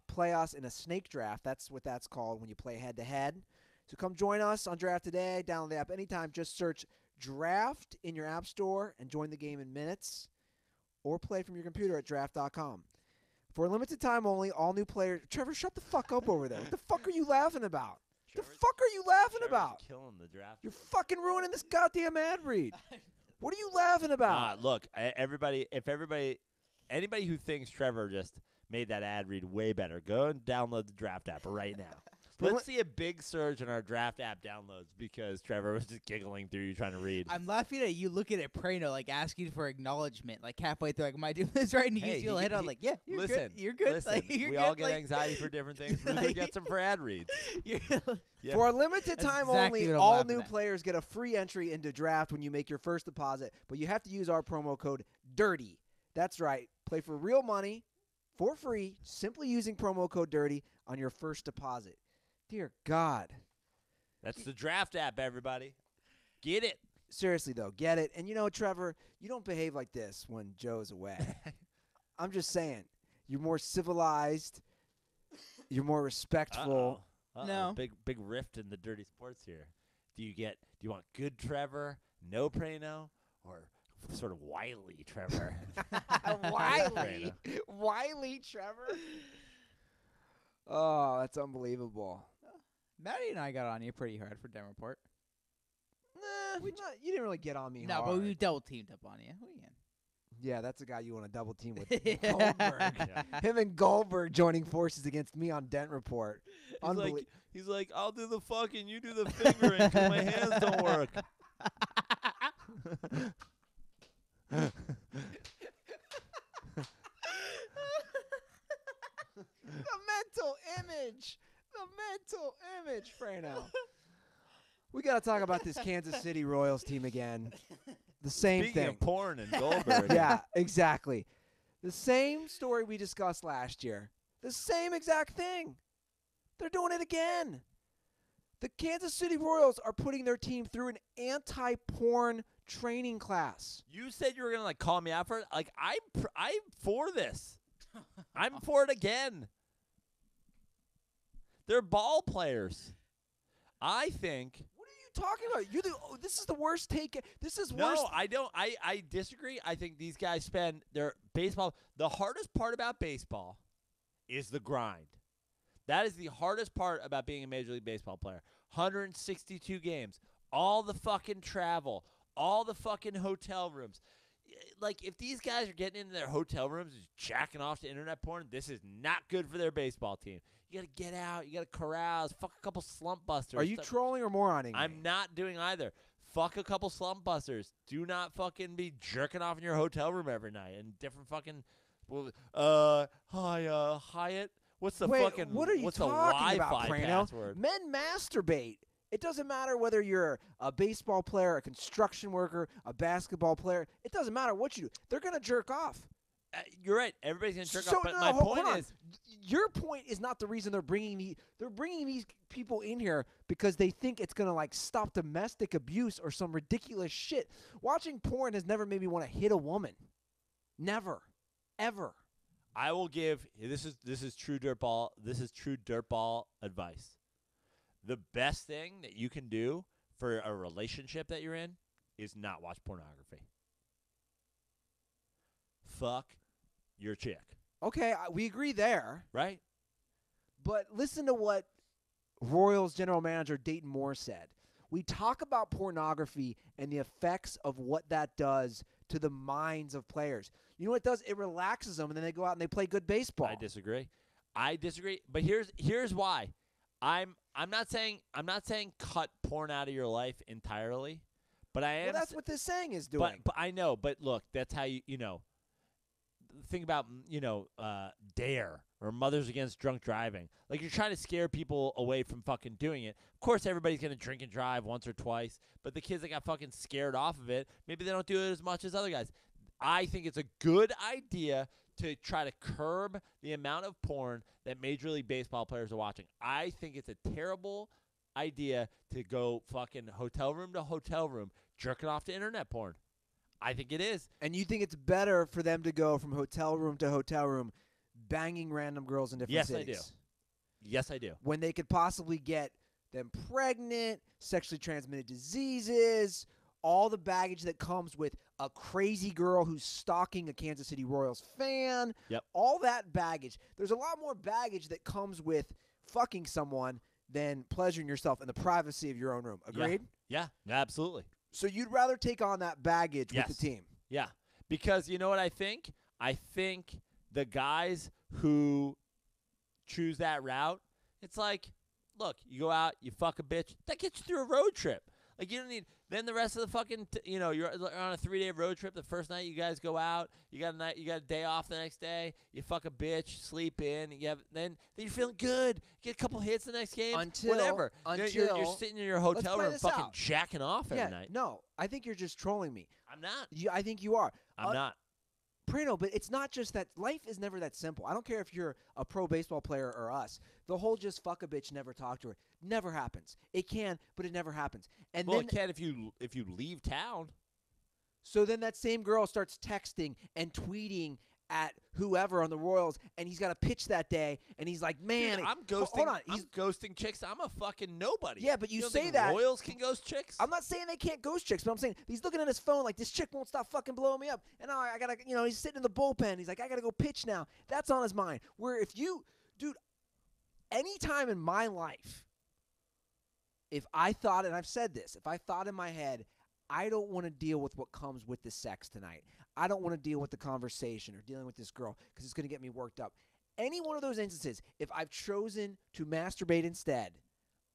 Speaker 1: play us in a snake draft. That's what that's called when you play head-to-head. So come join us on Draft Today. Download the app anytime. Just search Draft in your app store and join the game in minutes. Or play from your computer at draft.com. For a limited time only, all new players. Trevor, shut the fuck up over there. What the fuck are you laughing about? The fuck are you laughing about?
Speaker 2: Killing the draft.
Speaker 1: You're fucking ruining this goddamn ad read. What are you laughing about?
Speaker 2: Look, anybody who thinks Trevor just made that ad read way better, go and download the draft app right now. Let's see a big surge in our draft app downloads because Trevor was just giggling through you trying to read.
Speaker 3: I'm laughing at you looking at Praino, like asking for acknowledgement, like halfway through, like, am I doing this right? And he gives you a head on, like, yeah, you're good. You're good.
Speaker 2: Listen,
Speaker 3: Like, you're
Speaker 2: we
Speaker 3: good.
Speaker 2: all get
Speaker 3: like,
Speaker 2: anxiety for different things. Ruben gets them for ad reads.
Speaker 3: you're-
Speaker 2: Yeah.
Speaker 1: For a limited
Speaker 3: That's
Speaker 1: time
Speaker 3: exactly
Speaker 1: only,
Speaker 3: what I'm
Speaker 1: all
Speaker 3: laughing
Speaker 1: new
Speaker 3: at.
Speaker 1: players get a free entry into draft when you make your first deposit, but you have to use our promo code DIRTY. That's right. Play for real money for free, simply using promo code DIRTY on your first deposit. Dear God.
Speaker 2: That's the draft app, everybody. Get it.
Speaker 1: Seriously, though, get it. And Trevor, you don't behave like this when Joe's away. I'm just saying. You're more civilized. You're more respectful.
Speaker 2: Uh-oh.
Speaker 3: No.
Speaker 2: Big rift in the dirty sports here. Do you want good Trevor, no Praino, or sort of wily Trevor?
Speaker 1: Wiley. Wiley Trevor. Oh, that's unbelievable.
Speaker 3: Maddie and I got on you pretty hard for Den Report.
Speaker 1: Nah, you didn't really get on me
Speaker 3: No,
Speaker 1: hard.
Speaker 3: but we double teamed up on you. What are you
Speaker 1: Yeah, that's a guy you want to double team with.
Speaker 3: Yeah.
Speaker 1: Goldberg.
Speaker 2: Yeah.
Speaker 1: Him and Goldberg joining forces against me on Dent Report.
Speaker 2: He's like, I'll do the fucking, you do the fingering 'cause my hands don't work.
Speaker 1: The mental image, Praino. We got to talk about this Kansas City Royals team again. The same
Speaker 2: Speaking
Speaker 1: thing.
Speaker 2: of porn and Goldberg.
Speaker 1: Yeah, exactly. The same story we discussed last year. The same exact thing. They're doing it again. The Kansas City Royals are putting their team through an anti-porn training class.
Speaker 2: You said you were gonna call me out for it. Like I'm for this. I'm for it again. They're ball players. I think.
Speaker 1: What are you talking about? This is the worst take. This is
Speaker 2: No,
Speaker 1: worse.
Speaker 2: I don't. I disagree. I think these guys spend their baseball. The hardest part about baseball is the grind. That is the hardest part about being a Major League Baseball player. 162 games, all the fucking travel, all the fucking hotel rooms. Like, if these guys are getting into their hotel rooms and jacking off to internet porn, this is not good for their baseball team. You got to get out. You got to carouse. Fuck a couple slump busters.
Speaker 1: Are you trolling or moroning me?
Speaker 2: I'm not doing either. Fuck a couple slump busters. Do not fucking be jerking off in your hotel room every night and different fucking. Hi, Hyatt. What's the fucking?
Speaker 1: What are you
Speaker 2: what's
Speaker 1: talking
Speaker 2: the
Speaker 1: about,
Speaker 2: Wi-Fi
Speaker 1: Praino?
Speaker 2: password?
Speaker 1: Men masturbate. It doesn't matter whether you're a baseball player, a construction worker, a basketball player. It doesn't matter what you do. They're going to jerk off.
Speaker 2: You're right. Everybody's gonna jerk
Speaker 1: So
Speaker 2: off. But
Speaker 1: no,
Speaker 2: my
Speaker 1: hold
Speaker 2: point
Speaker 1: on.
Speaker 2: is,
Speaker 1: your point is not the reason they're bringing these people in here because they think it's gonna like stop domestic abuse or some ridiculous shit. Watching porn has never made me want to hit a woman. Never, ever.
Speaker 2: I will give this is true DirtBall. This is true DirtBall advice. The best thing that you can do for a relationship that you're in is not watch pornography. Fuck your chick.
Speaker 1: Okay, we agree there.
Speaker 2: Right?
Speaker 1: But listen to what Royals general manager Dayton Moore said. We talk about pornography and the effects of what that does to the minds of players. You know what it does? It relaxes them, and then they go out and they play good baseball.
Speaker 2: I disagree. But here's why. I'm not saying cut porn out of your life entirely, but I am.
Speaker 1: Well, that's what this saying is doing.
Speaker 2: But I know. But look, that's how you know. Think about DARE or Mothers Against Drunk Driving. Like, you're trying to scare people away from fucking doing it. Of course, everybody's gonna drink and drive once or twice, but the kids that got fucking scared off of it, maybe they don't do it as much as other guys. I think it's a good idea to try to curb the amount of porn that Major League Baseball players are watching. I think it's a terrible idea to go fucking hotel room to hotel room jerking off to internet porn. I think it is.
Speaker 1: And you think it's better for them to go from hotel room to hotel room banging random girls in different cities?
Speaker 2: Yes, I do. Yes, I do.
Speaker 1: When they could possibly get them pregnant, sexually transmitted diseases, all the baggage that comes with a crazy girl who's stalking a Kansas City Royals fan.
Speaker 2: Yep.
Speaker 1: All that baggage. There's a lot more baggage that comes with fucking someone than pleasuring yourself in the privacy of your own room. Agreed?
Speaker 2: Yeah, absolutely.
Speaker 1: So you'd rather take on that baggage with the team?
Speaker 2: Yeah, because you know what I think? I think the guys who choose that route, it's like, look, you go out, you fuck a bitch, that gets you through a road trip. Like, you don't need – then the rest of the fucking you're on a 3-day road trip. The first night you guys go out, you got a day off the next day. You fuck a bitch, sleep in. Then you're feeling good. Get a couple hits the next game. Whatever. You're sitting in your hotel room fucking jacking off every night.
Speaker 1: No, I think you're just trolling me.
Speaker 2: I'm not.
Speaker 1: I think you are.
Speaker 2: I'm not.
Speaker 1: Praino, but it's not just that. Life is never that simple. I don't care if you're a pro baseball player or us. The whole just fuck a bitch, never talk to her, never happens. It can, but it never happens. And
Speaker 2: well,
Speaker 1: then,
Speaker 2: it can if you leave town.
Speaker 1: So then that same girl starts texting and tweeting at whoever on the Royals, and he's got a pitch that day, and he's like, man.
Speaker 2: Dude, I'm ghosting.
Speaker 1: Hold on.
Speaker 2: I'm ghosting chicks. I'm a fucking nobody.
Speaker 1: Yeah, but you
Speaker 2: don't
Speaker 1: say
Speaker 2: think
Speaker 1: that.
Speaker 2: Royals can ghost chicks?
Speaker 1: I'm not saying they can't ghost chicks, but I'm saying he's looking at his phone like this chick won't stop fucking blowing me up. And I got to, he's sitting in the bullpen. He's like, I got to go pitch now. That's on his mind. Where if you, dude, any time in my life, if I thought, and I've said this, if I thought in my head, I don't want to deal with what comes with the sex tonight. I don't want to deal with the conversation or dealing with this girl because it's going to get me worked up. Any one of those instances, if I've chosen to masturbate instead,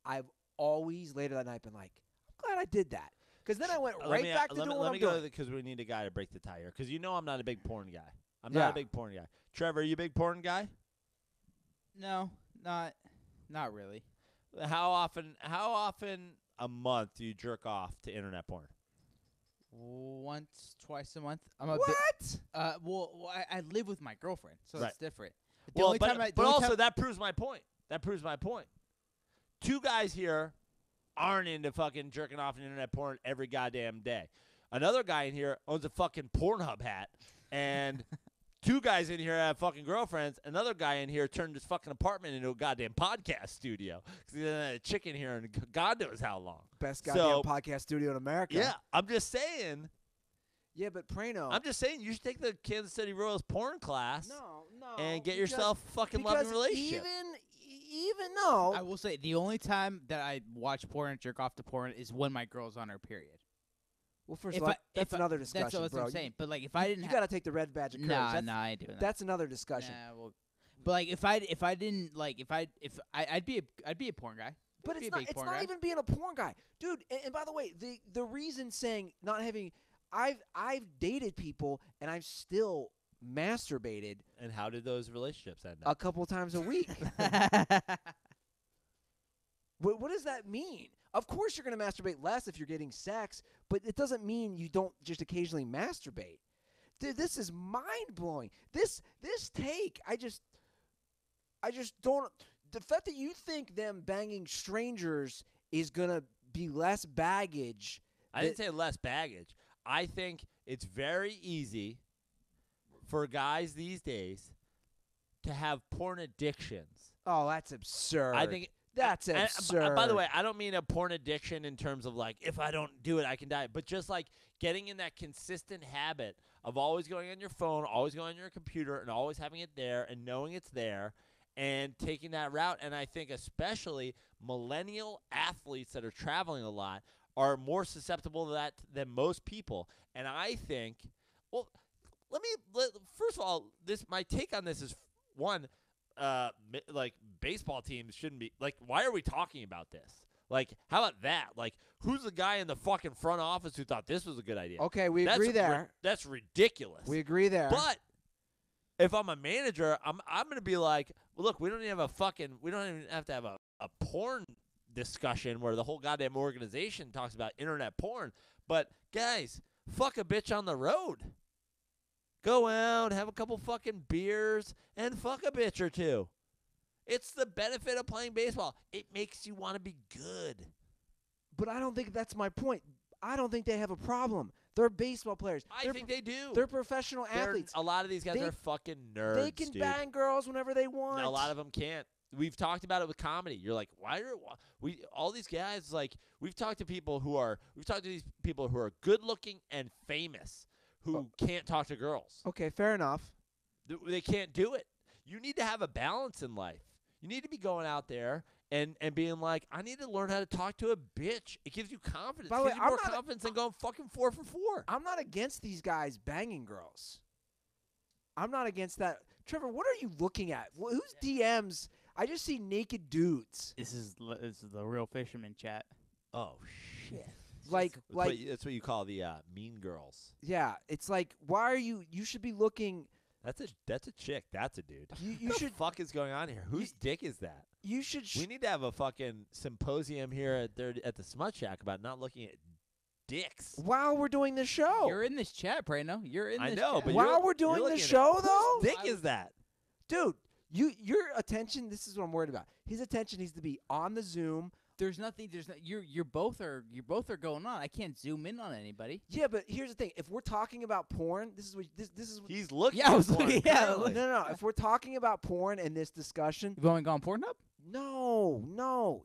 Speaker 1: I've always later that night been like, I'm glad I did that. Because then I went back to doing what I'm doing.
Speaker 2: Because we need a guy to break the tie here. Because I'm not a big porn guy. I'm not a big porn guy. Trevor, are you a big porn guy?
Speaker 3: No, not really.
Speaker 2: How often a month do you jerk off to internet porn?
Speaker 3: Once, twice a month.
Speaker 1: What?
Speaker 3: I live with my girlfriend, so
Speaker 2: Right.
Speaker 3: it's different.
Speaker 2: That proves my point. That proves my point. Two guys here aren't into fucking jerking off in internet porn every goddamn day. Another guy in here owns a fucking Pornhub hat, and two guys in here have fucking girlfriends. Another guy in here turned his fucking apartment into a goddamn podcast studio because he had a chick in here and God knows how long.
Speaker 1: Best goddamn podcast studio in America.
Speaker 2: Yeah, I'm just saying.
Speaker 1: Yeah, but Praino.
Speaker 2: I'm just saying you should take the Kansas City Royals porn class and get
Speaker 1: because-
Speaker 2: yourself fucking loving relationship.
Speaker 1: Even though
Speaker 3: I will say the only time that I watch porn and jerk off to porn is when my girl's on her period.
Speaker 1: Well, first of all, that's another discussion,
Speaker 3: That's what
Speaker 1: bro.
Speaker 3: I'm saying. But like, if I didn't,
Speaker 1: you got to take the red badge of courage.
Speaker 3: Nah, I ain't doing that.
Speaker 1: That's another discussion.
Speaker 3: Nah, well, but like, if I didn't like, I'd be a porn guy.
Speaker 1: But
Speaker 3: Be
Speaker 1: it's
Speaker 3: a
Speaker 1: not.
Speaker 3: big
Speaker 1: It's
Speaker 3: porn
Speaker 1: not
Speaker 3: guy.
Speaker 1: even being a porn guy, dude. And by the way, the reason saying not having, I've dated people and I've still masturbated
Speaker 2: And how did those relationships end
Speaker 1: a
Speaker 2: up?
Speaker 1: couple times a week. What does that mean? Of course, you're going to masturbate less if you're getting sex, but it doesn't mean you don't just occasionally masturbate. Dude, this is mind-blowing. This take, I just don't. The fact that you think them banging strangers is going to be less baggage.
Speaker 2: I didn't say less baggage. I think it's very easy for guys these days to have porn addictions.
Speaker 1: Oh, that's absurd.
Speaker 2: I think
Speaker 1: that's
Speaker 2: and,
Speaker 1: absurd.
Speaker 2: by the way, I don't mean a porn addiction in terms of like, if I don't do it, I can die. But just like getting in that consistent habit of always going on your phone, always going on your computer, and always having it there and knowing it's there and taking that route. And I think especially millennial athletes that are traveling a lot are more susceptible to that than most people. And I think, well, first of all, my take on this is, one, like baseball teams shouldn't be, like, why are we talking about this? Like, how about that? Like, who's the guy in the fucking front office who thought this was a good idea?
Speaker 1: Okay, we agree there.
Speaker 2: That's ridiculous.
Speaker 1: We agree there.
Speaker 2: But if I'm a manager, I'm going to be like, well, look, we don't even have to have a porn discussion where the whole goddamn organization talks about internet porn. But guys, fuck a bitch on the road. Go out, have a couple fucking beers, and fuck a bitch or two. It's the benefit of playing baseball. It makes you want to be good.
Speaker 1: But I don't think that's my point. I don't think they have a problem. They're baseball players.
Speaker 2: I think they do.
Speaker 1: They're professional athletes.
Speaker 2: A lot of these guys are fucking nerds.
Speaker 1: They can bang girls whenever they want.
Speaker 2: No, a lot of them can't. We've talked about it with comedy. You're like, all these guys, like, we've talked to these people who are good looking and famous who can't talk to girls.
Speaker 1: Okay, fair enough.
Speaker 2: They can't do it. You need to have a balance in life. You need to be going out there and being like, I need to learn how to talk to a bitch. It gives you confidence.
Speaker 1: By the way,
Speaker 2: it gives you more confidence than going fucking 4 for 4.
Speaker 1: I'm not against these guys banging girls. I'm not against that. Trevor, what are you looking at? Whose DMs? I just see naked dudes.
Speaker 3: This is the real fisherman chat.
Speaker 2: Oh, shit.
Speaker 1: Like
Speaker 2: that's what you call the mean girls.
Speaker 1: Yeah, it's like, why are you should be looking.
Speaker 2: That's a chick. That's a dude.
Speaker 1: You
Speaker 2: what
Speaker 1: should.
Speaker 2: The fuck is going on here? Whose dick is that?
Speaker 1: You should.
Speaker 2: We need to have a fucking symposium here at the Smut Shack about not looking at dicks
Speaker 1: while we're doing the show.
Speaker 3: You're in this chat, Praino. You're in this
Speaker 2: I know,
Speaker 3: chat.
Speaker 2: but
Speaker 1: while we're doing the show, though.
Speaker 2: Whose dick is that?
Speaker 1: Dude, your attention. This is what I'm worried about. His attention needs to be on the Zoom.
Speaker 3: There's nothing. You're both are going on. I can't zoom in on anybody.
Speaker 1: Yeah, but here's the thing. If we're talking about porn, this is what
Speaker 2: he's looking.
Speaker 3: Yeah, I was
Speaker 2: at porn,
Speaker 3: looking. Yeah,
Speaker 1: no. If we're talking about porn in this discussion,
Speaker 3: You've only gone Pornhub?
Speaker 1: no.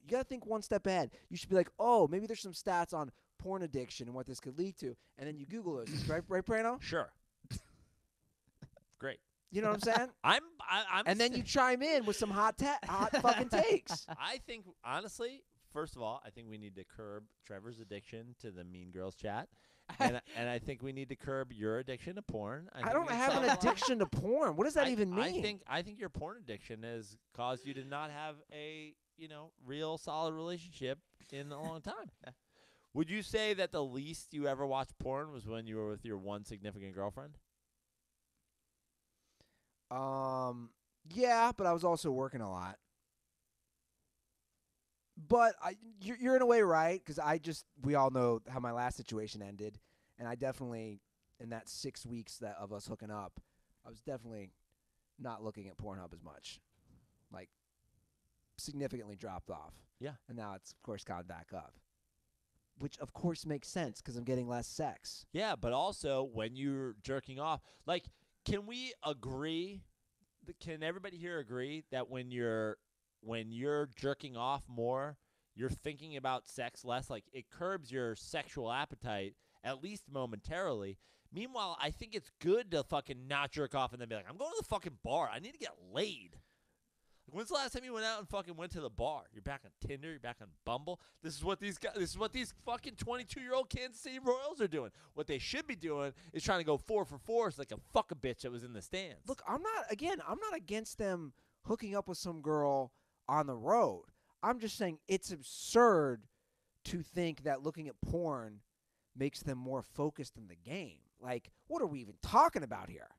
Speaker 1: You gotta think one step ahead. You should be like, oh, maybe there's some stats on porn addiction and what this could lead to, and then you Google those. Right, Praino?
Speaker 2: Sure. Great.
Speaker 1: You know what I'm saying?
Speaker 2: I'm.
Speaker 1: And then you chime in with some hot fucking takes.
Speaker 2: I think honestly. First of all, I think we need to curb Trevor's addiction to the Mean Girls chat, and I think we need to curb your addiction to porn.
Speaker 1: I don't have an addiction to porn. What does that even mean?
Speaker 2: I think your porn addiction has caused you to not have a real solid relationship in a long time. Would you say that the least you ever watched porn was when you were with your one significant girlfriend?
Speaker 1: Yeah, but I was also working a lot. But you're in a way right, because we all know how my last situation ended, and I definitely, in that 6 weeks of us hooking up, I was definitely not looking at Pornhub as much, like significantly dropped off.
Speaker 2: Yeah,
Speaker 1: and now it's of course gone back up, which of course makes sense because I'm getting less sex.
Speaker 2: Yeah, but also when you're jerking off, like, can we agree? Can everybody here agree that when you're jerking off more, you're thinking about sex less? Like, it curbs your sexual appetite, at least momentarily. Meanwhile, I think it's good to fucking not jerk off and then be like, I'm going to the fucking bar. I need to get laid. Like, when's the last time you went out and fucking went to the bar? You're back on Tinder. You're back on Bumble. This is what these fucking 22-year-old Kansas City Royals are doing. What they should be doing is trying to go 4 for 4 so they can fuck a bitch that was in the stands.
Speaker 1: Look, I'm not against them hooking up with some girl on the road. I'm just saying it's absurd to think that looking at porn makes them more focused in the game. Like, what are we even talking about here?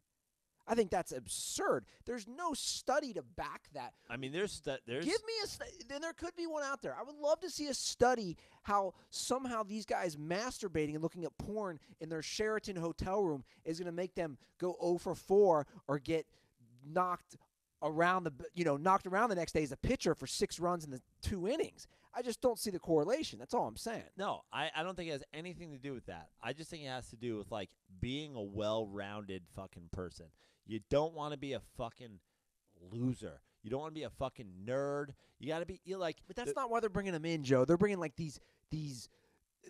Speaker 1: I think that's absurd. There's no study to back that.
Speaker 2: I mean, there's
Speaker 1: Give me then there could be one out there. I would love to see a study how somehow these guys masturbating and looking at porn in their Sheraton hotel room is going to make them go 0 for 4 or get knocked around the next day as a pitcher for 6 runs in the 2 innings. I just don't see the correlation. That's all I'm saying.
Speaker 2: No, I don't think it has anything to do with that. I just think it has to do with, like, being a well-rounded fucking person. You don't want to be a fucking loser. You don't want to be a fucking nerd. You got to be
Speaker 1: But that's not why they're bringing them in, Joe. They're bringing like these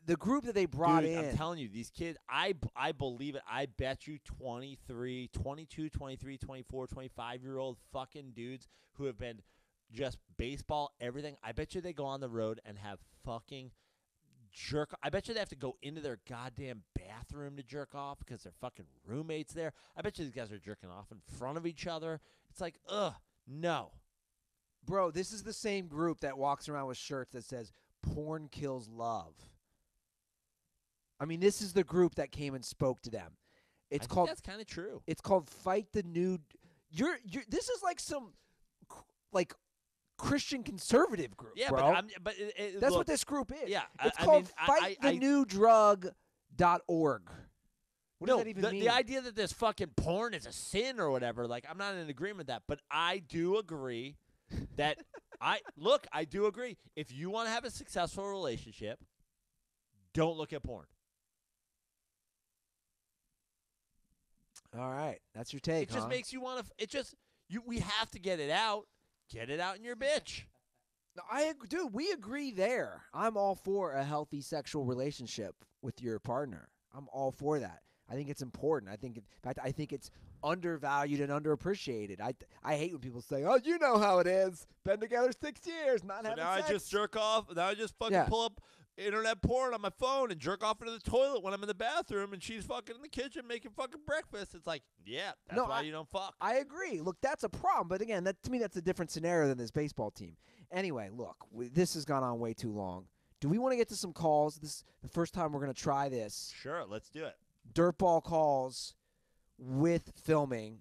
Speaker 1: the group that they brought in.
Speaker 2: I'm telling you, these kids, I believe it. I bet you 23, 22, 23, 24, 25-year-old fucking dudes who have been just baseball, everything. I bet you they go on the road and have fucking jerk. I bet you they have to go into their goddamn bathroom to jerk off because their fucking roommate's there. I bet you these guys are jerking off in front of each other. It's like, no.
Speaker 1: Bro, this is the same group that walks around with shirts that says porn kills love. I mean, this is the group that came and spoke to them.
Speaker 2: I think that's kind of true.
Speaker 1: It's called Fight the Nude. This is like some like Christian conservative group,
Speaker 2: yeah,
Speaker 1: bro.
Speaker 2: but
Speaker 1: that's
Speaker 2: look,
Speaker 1: what this group is.
Speaker 2: Yeah,
Speaker 1: it's called FightTheNewDrug.org. What does that even mean?
Speaker 2: The idea that this fucking porn is a sin or whatever, like, I'm not in agreement with that. But I do agree that I do agree. If you want to have a successful relationship, don't look at porn.
Speaker 1: All right, that's your take.
Speaker 2: It just makes you want to. We have to get it out. Get it out in your bitch.
Speaker 1: No, dude, we agree there. I'm all for a healthy sexual relationship with your partner. I'm all for that. I think it's important. In fact, I think it's undervalued and underappreciated. I hate when people say, "Oh, you know how it is. Been together 6 years, not having
Speaker 2: sex." I just jerk off. Now I just fucking pull up internet porn on my phone and jerk off into the toilet when I'm in the bathroom, and she's fucking in the kitchen making fucking breakfast. It's like, yeah, that's why you don't fuck.
Speaker 1: I agree. Look, that's a problem. But again, to me, that's a different scenario than this baseball team. Anyway, look, this has gone on way too long. Do we want to get to some calls? This is the first time we're going to try this.
Speaker 2: Sure, let's do it.
Speaker 1: DirtBall calls with filming.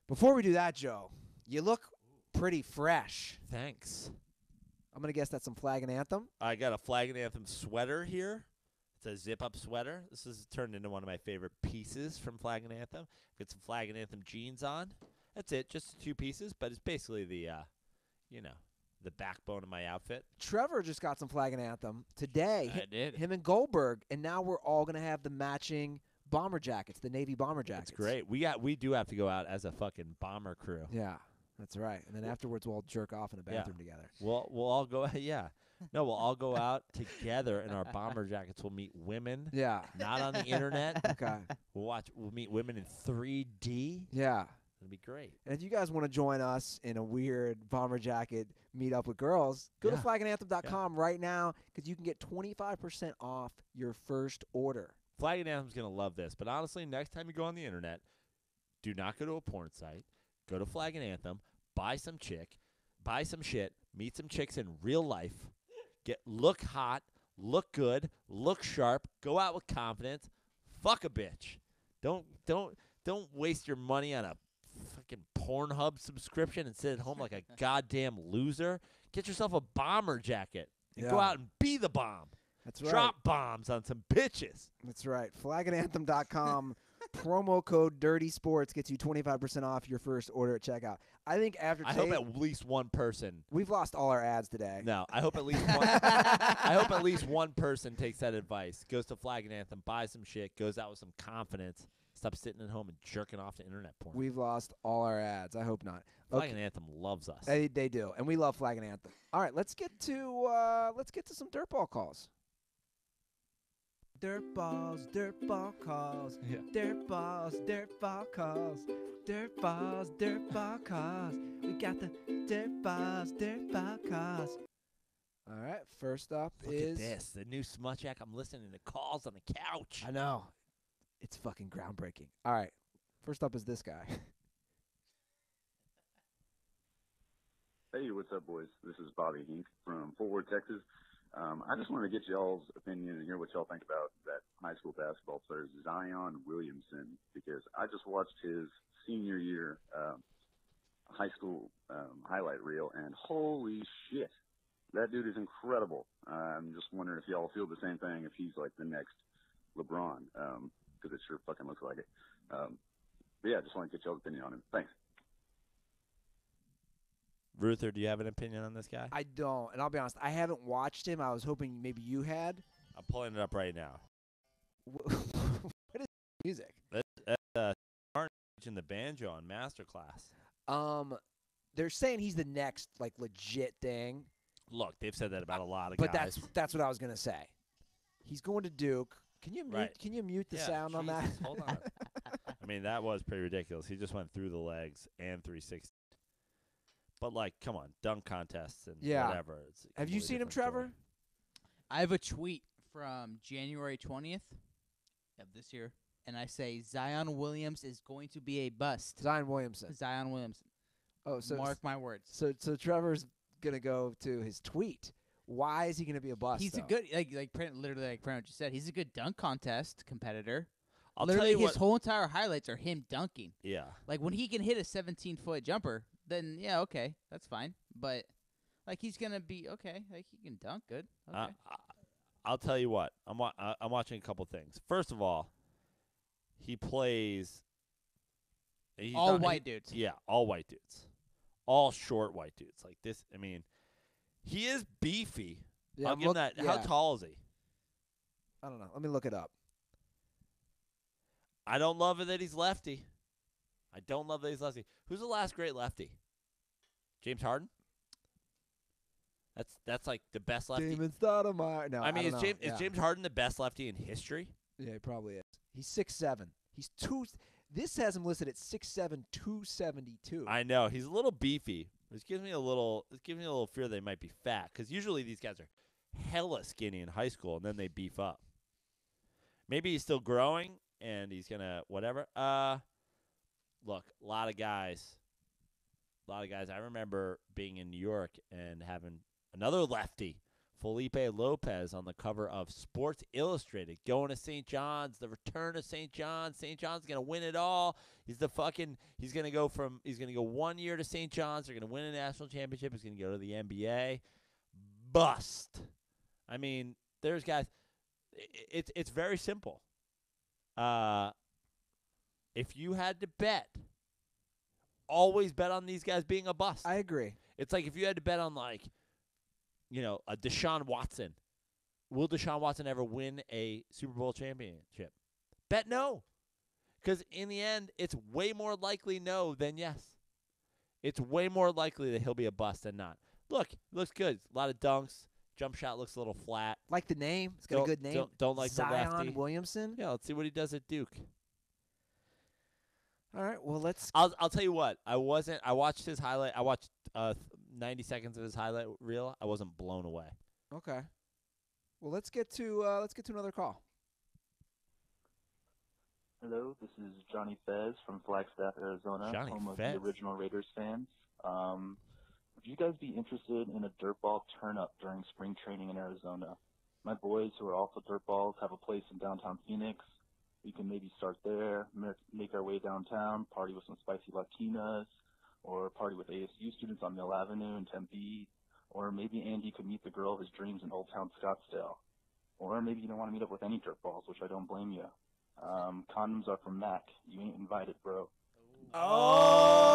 Speaker 1: Before we do that, Joe, you look pretty fresh.
Speaker 2: Thanks.
Speaker 1: I'm going to guess that's some Flag and Anthem.
Speaker 2: I got a Flag and Anthem sweater here. It's a zip-up sweater. This has turned into one of my favorite pieces from Flag and Anthem. Got some Flag and Anthem jeans on. That's it, just 2 pieces, but it's basically the backbone of my outfit.
Speaker 1: Trevor just got some Flag and Anthem today.
Speaker 2: I did.
Speaker 1: Him and Goldberg, and now we're all going to have the matching bomber jackets, the Navy bomber jackets.
Speaker 2: It's great. We do have to go out as a fucking bomber crew.
Speaker 1: Yeah. That's right. And then afterwards, we'll all jerk off in a bathroom together.
Speaker 2: We'll all go. Yeah. No, we'll all go out together in our bomber jackets. We'll meet women.
Speaker 1: Yeah.
Speaker 2: Not on the internet.
Speaker 1: Okay.
Speaker 2: We'll meet women in 3D.
Speaker 1: Yeah.
Speaker 2: It'll be great.
Speaker 1: And if you guys want to join us in a weird bomber jacket meet up with girls, go to flagandanthem.com right now because you can get 25% off your first order.
Speaker 2: Flag and Anthem's going to love this. But honestly, next time you go on the internet, do not go to a porn site. Go to Flag and Anthem, buy some shit, meet some chicks in real life, look hot, look good, look sharp, go out with confidence, fuck a bitch. Don't waste your money on a fucking Pornhub subscription and sit at home like a goddamn loser. Get yourself a bomber jacket and go out and be the bomb.
Speaker 1: That's right.
Speaker 2: Drop bombs on some bitches.
Speaker 1: That's right. Flagandanthem.com. Promo code Dirty Sports gets you 25% off your first order at checkout. I think after
Speaker 2: I hope at least one person.
Speaker 1: We've lost all our ads today.
Speaker 2: No, I hope at least one. I hope at least one person takes that advice, goes to Flag and Anthem, buys some shit, goes out with some confidence, stop sitting at home and jerking off to internet porn.
Speaker 1: We've lost all our ads. I hope not.
Speaker 2: Flag and Anthem loves us.
Speaker 1: They do, and we love Flag and Anthem. All right, let's get to some DirtBall calls. Dirtballs, dirtball calls.
Speaker 2: Yeah.
Speaker 1: Dirtballs, dirtball calls. Dirtballs, dirtball calls. We got the dirtballs, dirtball calls. All right, first up
Speaker 2: Look
Speaker 1: is
Speaker 2: at this, the new smut jack. I'm listening to calls on the couch.
Speaker 1: I know. It's fucking groundbreaking. All right, first up is this guy.
Speaker 5: Hey, what's up, boys? This is Bobby Heath from Fort Worth, Texas. I just wanted to get y'all's opinion and hear what y'all think about that high school basketball player, Zion Williamson, because I just watched his senior year high school highlight reel, and holy shit, that dude is incredible. I'm just wondering if y'all feel the same thing, if he's like the next LeBron, because it sure fucking looks like it. But yeah, just want to get y'all's opinion on him. Thanks.
Speaker 2: Ruther, do you have an opinion on this guy?
Speaker 1: I don't, and I'll be honest, I haven't watched him. I was hoping maybe you had.
Speaker 2: I'm pulling it up right now.
Speaker 1: What is music?
Speaker 2: That's Martin in the banjo on Masterclass.
Speaker 1: They're saying he's the next like legit thing.
Speaker 2: Look, they've said that about a lot of
Speaker 1: But
Speaker 2: guys.
Speaker 1: that's what I was gonna say. He's going to Duke. Can you mute?
Speaker 2: Right.
Speaker 1: Can you mute the
Speaker 2: Yeah,
Speaker 1: sound on that?
Speaker 2: Jesus, hold on. I mean, that was pretty ridiculous. He just went through the legs and 360. But like, come on, dunk contests and whatever. It's a
Speaker 1: Have you
Speaker 2: completely
Speaker 1: seen him,
Speaker 2: different story.
Speaker 1: Trevor?
Speaker 3: I have a tweet from January 20th of this year, and I say Zion Williams is going to be a bust.
Speaker 1: Zion Williamson.
Speaker 3: Zion Williamson.
Speaker 1: Oh, so
Speaker 3: Mark my words.
Speaker 1: So Trevor's gonna go to his tweet. Why is he gonna be a bust?
Speaker 3: He's
Speaker 1: though?
Speaker 3: a good literally like Praino just said. He's a good dunk contest competitor.
Speaker 2: I'll
Speaker 3: Literally,
Speaker 2: tell you
Speaker 3: his
Speaker 2: what.
Speaker 3: whole entire highlights are him dunking.
Speaker 2: Yeah.
Speaker 3: Like when he can hit a 17-foot jumper, then yeah, okay, that's fine. But like he's gonna be okay. Like he can dunk good. Okay.
Speaker 2: I'll tell you what. I'm watching a couple things. First of all, he plays.
Speaker 3: All white dudes.
Speaker 2: Yeah, all white dudes. All short white dudes. Like this. I mean, he is beefy.
Speaker 1: Yeah,
Speaker 2: I'll give him that.
Speaker 1: yeah.
Speaker 2: How tall is he?
Speaker 1: I don't know. Let me look it up.
Speaker 2: I don't love it that he's lefty. I don't love that he's lefty. Who's the last great lefty? James Harden? That's like the best lefty.
Speaker 1: Damon Stoudemire. No,
Speaker 2: I mean,
Speaker 1: don't know.
Speaker 2: is James Harden the best lefty in history?
Speaker 1: Yeah, he probably is. He's 6'7". He's two. This has him listed at 6'7", 272.
Speaker 2: I know he's a little beefy. It gives me a little fear they might be fat, because usually these guys are hella skinny in high school and then they beef up. Maybe he's still growing and he's gonna whatever. Look, a lot of guys. I remember being in New York and having another lefty, Felipe Lopez, on the cover of Sports Illustrated, going to St. John's, the return of St. John's. St. John's going to win it all. He's going to go 1 year to St. John's. They're going to win a national championship. He's going to go to the NBA. Bust. I mean, there's guys. It's very simple. If you had to bet, always bet on these guys being a bust.
Speaker 1: I agree.
Speaker 2: It's like if you had to bet on a Deshaun Watson. Will Deshaun Watson ever win a Super Bowl championship? Bet no. Because in the end, it's way more likely no than yes. It's way more likely that he'll be a bust than not. Look, looks good. A lot of dunks. Jump shot looks a little flat.
Speaker 1: Like the name. It's got a good name.
Speaker 2: Don't like the lefty.
Speaker 1: Zion Williamson.
Speaker 2: Yeah, let's see what he does at Duke.
Speaker 1: All right. Well, let's.
Speaker 2: I'll tell you what. I watched his highlight. I watched 90 seconds of his highlight reel. I wasn't blown away.
Speaker 1: Okay. Well, let's get to another call.
Speaker 6: Hello, this is Johnny Fez from Flagstaff, Arizona,
Speaker 2: Johnny
Speaker 6: home of
Speaker 2: Fez.
Speaker 6: the original Raiders fans. Would you guys be interested in a dirtball turn-up during spring training in Arizona? My boys, who are also dirtballs, have a place in downtown Phoenix. We can maybe start there, make our way downtown, party with some spicy Latinas, or party with ASU students on Mill Avenue in Tempe, or maybe Andy could meet the girl of his dreams in Old Town Scottsdale. Or maybe you don't want to meet up with any dirtballs, which I don't blame you. Condoms are from Mac. You ain't invited, bro.
Speaker 2: Oh,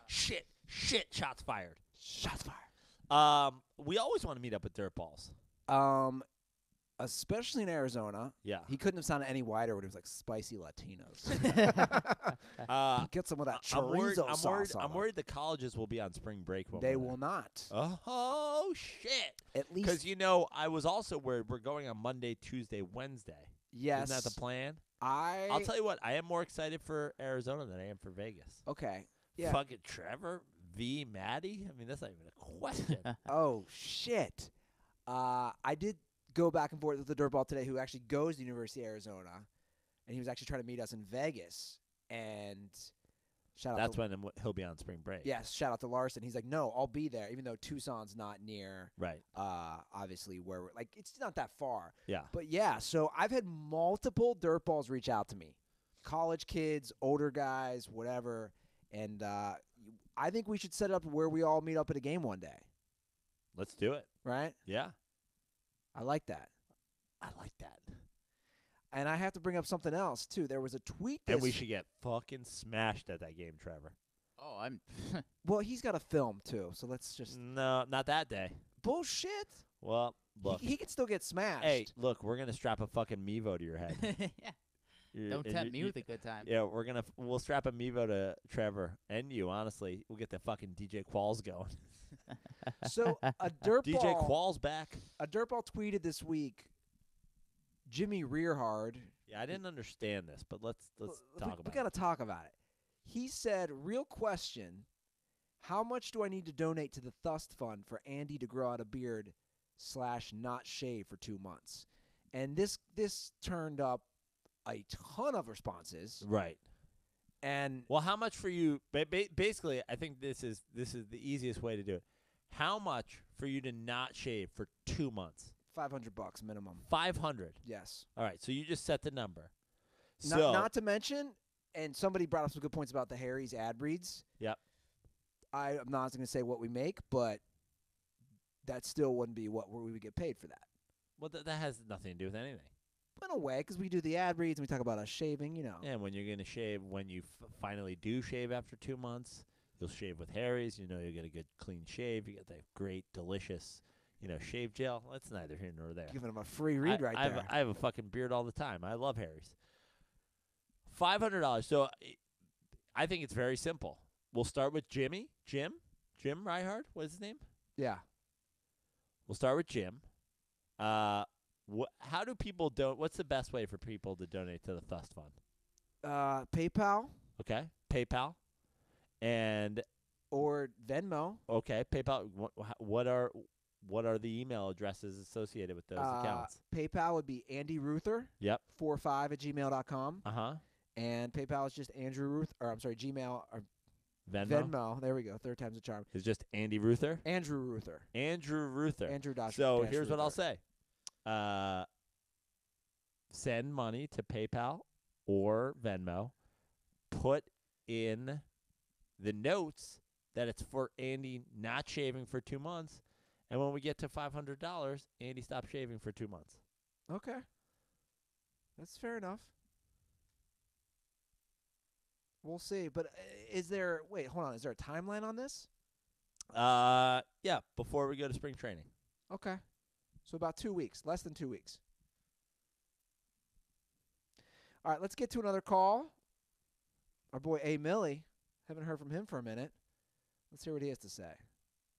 Speaker 2: shit. Shots fired. We always want to meet up with dirtballs.
Speaker 1: Especially in Arizona.
Speaker 2: Yeah.
Speaker 1: He couldn't have sounded any wider when it was like spicy Latinos. Get some of that chorizo sauce on
Speaker 2: I'm worried the colleges will be on spring break.
Speaker 1: They will not.
Speaker 2: Oh, shit.
Speaker 1: At least.
Speaker 2: Because, I was also worried we're going on Monday, Tuesday, Wednesday.
Speaker 1: Yes.
Speaker 2: Isn't that the plan?
Speaker 1: I'll
Speaker 2: tell you what. I am more excited for Arizona than I am for Vegas.
Speaker 1: Okay. Yeah.
Speaker 2: Fucking Trevor v. Maddie? I mean, that's not even a question.
Speaker 1: Oh, shit. I did go back and forth with the Dirtball today who actually goes to the University of Arizona, and he was actually trying to meet us in Vegas. And Shout out
Speaker 2: That's
Speaker 1: to,
Speaker 2: when he'll be on spring break.
Speaker 1: yes, shout out to Larson. He's like, no, I'll be there, even though Tucson's not near,
Speaker 2: Right.
Speaker 1: obviously, where we're, like, it's not that far.
Speaker 2: Yeah.
Speaker 1: But, yeah, so I've had multiple dirtballs reach out to me. College kids, older guys, whatever. And I think we should set it up where we all meet up at a game one day,
Speaker 2: Let's do it.
Speaker 1: right?
Speaker 2: Yeah.
Speaker 1: I like that.
Speaker 2: I like that.
Speaker 1: And I have to bring up something else, too. There was a tweet
Speaker 2: And we should get fucking smashed at that game, Trevor.
Speaker 3: Oh, I'm.
Speaker 1: Well, he's got a film, too, so let's just.
Speaker 2: No, not that day.
Speaker 1: Bullshit.
Speaker 2: Well, look.
Speaker 1: He could still get smashed.
Speaker 2: Hey, look, we're going to strap a fucking Mevo to your head.
Speaker 3: Yeah. Don't tempt me with a good time.
Speaker 2: Yeah, we'll strap a Mevo to Trevor and you, honestly. We'll get the fucking DJ Qualls going.
Speaker 1: So a dirtball.
Speaker 2: DJ Qualls back.
Speaker 1: A dirtball tweeted this week. Jimmy Rearhard.
Speaker 2: Yeah, I didn't understand this, but let's talk about
Speaker 1: We got to talk about it. He said, real question, how much do I need to donate to the Thust Fund for Andy to grow out a beard / not shave for 2 months? And this turned up a ton of responses.
Speaker 2: Right.
Speaker 1: And
Speaker 2: Well, how much for you? Basically, I think this is the easiest way to do it. How much for you to not shave for 2 months?
Speaker 1: $500 minimum.
Speaker 2: 500.
Speaker 1: Yes.
Speaker 2: All right, so you just set the number.
Speaker 1: Not to mention, and somebody brought up some good points about the Harry's ad reads.
Speaker 2: Yep.
Speaker 1: I'm not going to say what we make, but that still wouldn't be what we would get paid for that.
Speaker 2: Well, that has nothing to do with anything.
Speaker 1: In a way, because we do the ad reads and we talk about us shaving, you know.
Speaker 2: And when you're going to shave, when you finally do shave after 2 months, you'll shave with Harry's. You know you'll get a good clean shave. You get that great, delicious, shave gel. That's neither here nor there.
Speaker 1: Giving him a free read right there.
Speaker 2: I have a fucking beard all the time. I love Harry's. $500. So I think it's very simple. We'll start with Jim Reihard. What is his name?
Speaker 1: Yeah.
Speaker 2: We'll start with Jim. How do people what's the best way for people to donate to the Thust Fund?
Speaker 1: PayPal.
Speaker 2: Okay, PayPal. And
Speaker 1: or Venmo.
Speaker 2: Okay, PayPal. What are the email addresses associated with those accounts?
Speaker 1: PayPal would be Andy Ruther.
Speaker 2: Yep.
Speaker 1: 45@gmail.com.
Speaker 2: Uh-huh.
Speaker 1: And PayPal is just Andrew Ruth, or I'm sorry, Gmail or
Speaker 2: Venmo.
Speaker 1: There we go. Third time's a charm.
Speaker 2: It's just Andy Ruther.
Speaker 1: Andrew Ruther.
Speaker 2: Andrew Ruther.
Speaker 1: Andrew.
Speaker 2: So here's what I'll say. Send money to PayPal or Venmo. Put in the notes that it's for Andy not shaving for 2 months. And when we get to $500, Andy stopped shaving for 2 months.
Speaker 1: Okay. That's fair enough. We'll see. But hold on. Is there a timeline on this?
Speaker 2: Yeah, before we go to spring training.
Speaker 1: Okay. So about 2 weeks. Less than 2 weeks. All right, let's get to another call. Our boy A. Millie. Haven't heard from him for a minute. Let's hear what he has to say.